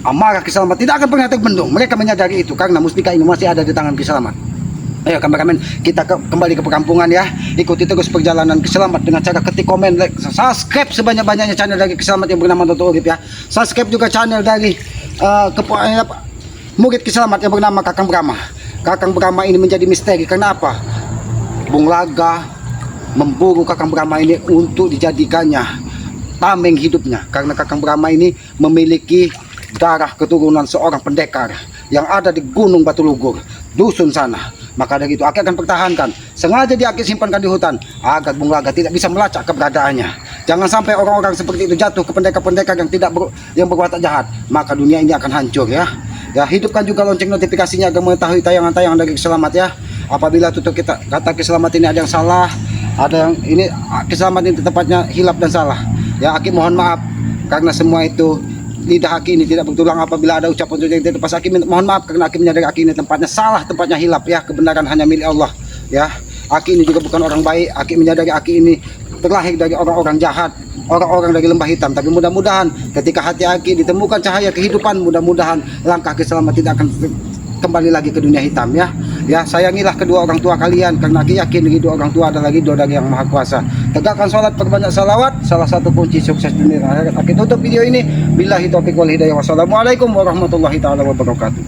amarah Kiselamat tidak akan pernah terbendung. Mereka menyadari itu karena mustika ini masih ada di tangan Kiselamat. Ayo kameramen, kita kembali ke perkampungan ya. Ikuti terus perjalanan Kiselamat dengan cara ketik komen, like, subscribe sebanyak-banyaknya channel dari Kiselamat yang bernama Toto Urip ya. Subscribe juga channel dari murid Kiselamat yang bernama Kakang Brahma. Kakang Brahma ini menjadi misteri. Karena apa? Bung Laga memburu Kakang Brahma ini untuk dijadikannya tameng hidupnya. Karena Kakang Brahma ini memiliki darah keturunan seorang pendekar yang ada di Gunung Batu Lugur, dusun sana. Maka dari itu Aki akan pertahankan. Sengaja dia Aki simpankan di hutan agar Bung Laga tidak bisa melacak keberadaannya. Jangan sampai orang-orang seperti itu jatuh ke pendekar-pendekar yang berwatak jahat. Maka dunia ini akan hancur ya. Ya, hidupkan juga lonceng notifikasinya agar mengetahui tayangan-tayangan dari Kiselamat ya. Apabila tutur kita kata Kiselamat ini ada yang salah, ada yang ini Kiselamat ini tempatnya hilap dan salah. Ya, Aki mohon maaf karena semua itu lidah Aki ini tidak bertulang. Apabila ada ucapan yang tidak pas, Aki mohon maaf karena Aki menyadari Aki ini tempatnya salah, tempatnya hilap ya. Kebenaran hanya milik Allah ya. Aki ini juga bukan orang baik. Aki menyadari Aki ini terlahir dari orang-orang jahat, orang-orang dari lembah hitam. Tapi mudah-mudahan ketika hati Aki ditemukan cahaya kehidupan, mudah-mudahan langkah Kiselamat tidak akan kembali lagi ke dunia hitam ya. Ya, sayangilah kedua orang tua kalian karena Aki yakin ridho orang tua adalah ridho dari Yang Maha Kuasa. Tegakkan sholat, perbanyak salawat, salah satu kunci sukses dunia akhirat. Aki tutup video ini. Billahi taufiq wal hidayah. Wassalamualaikum warahmatullahi taala wabarakatuh.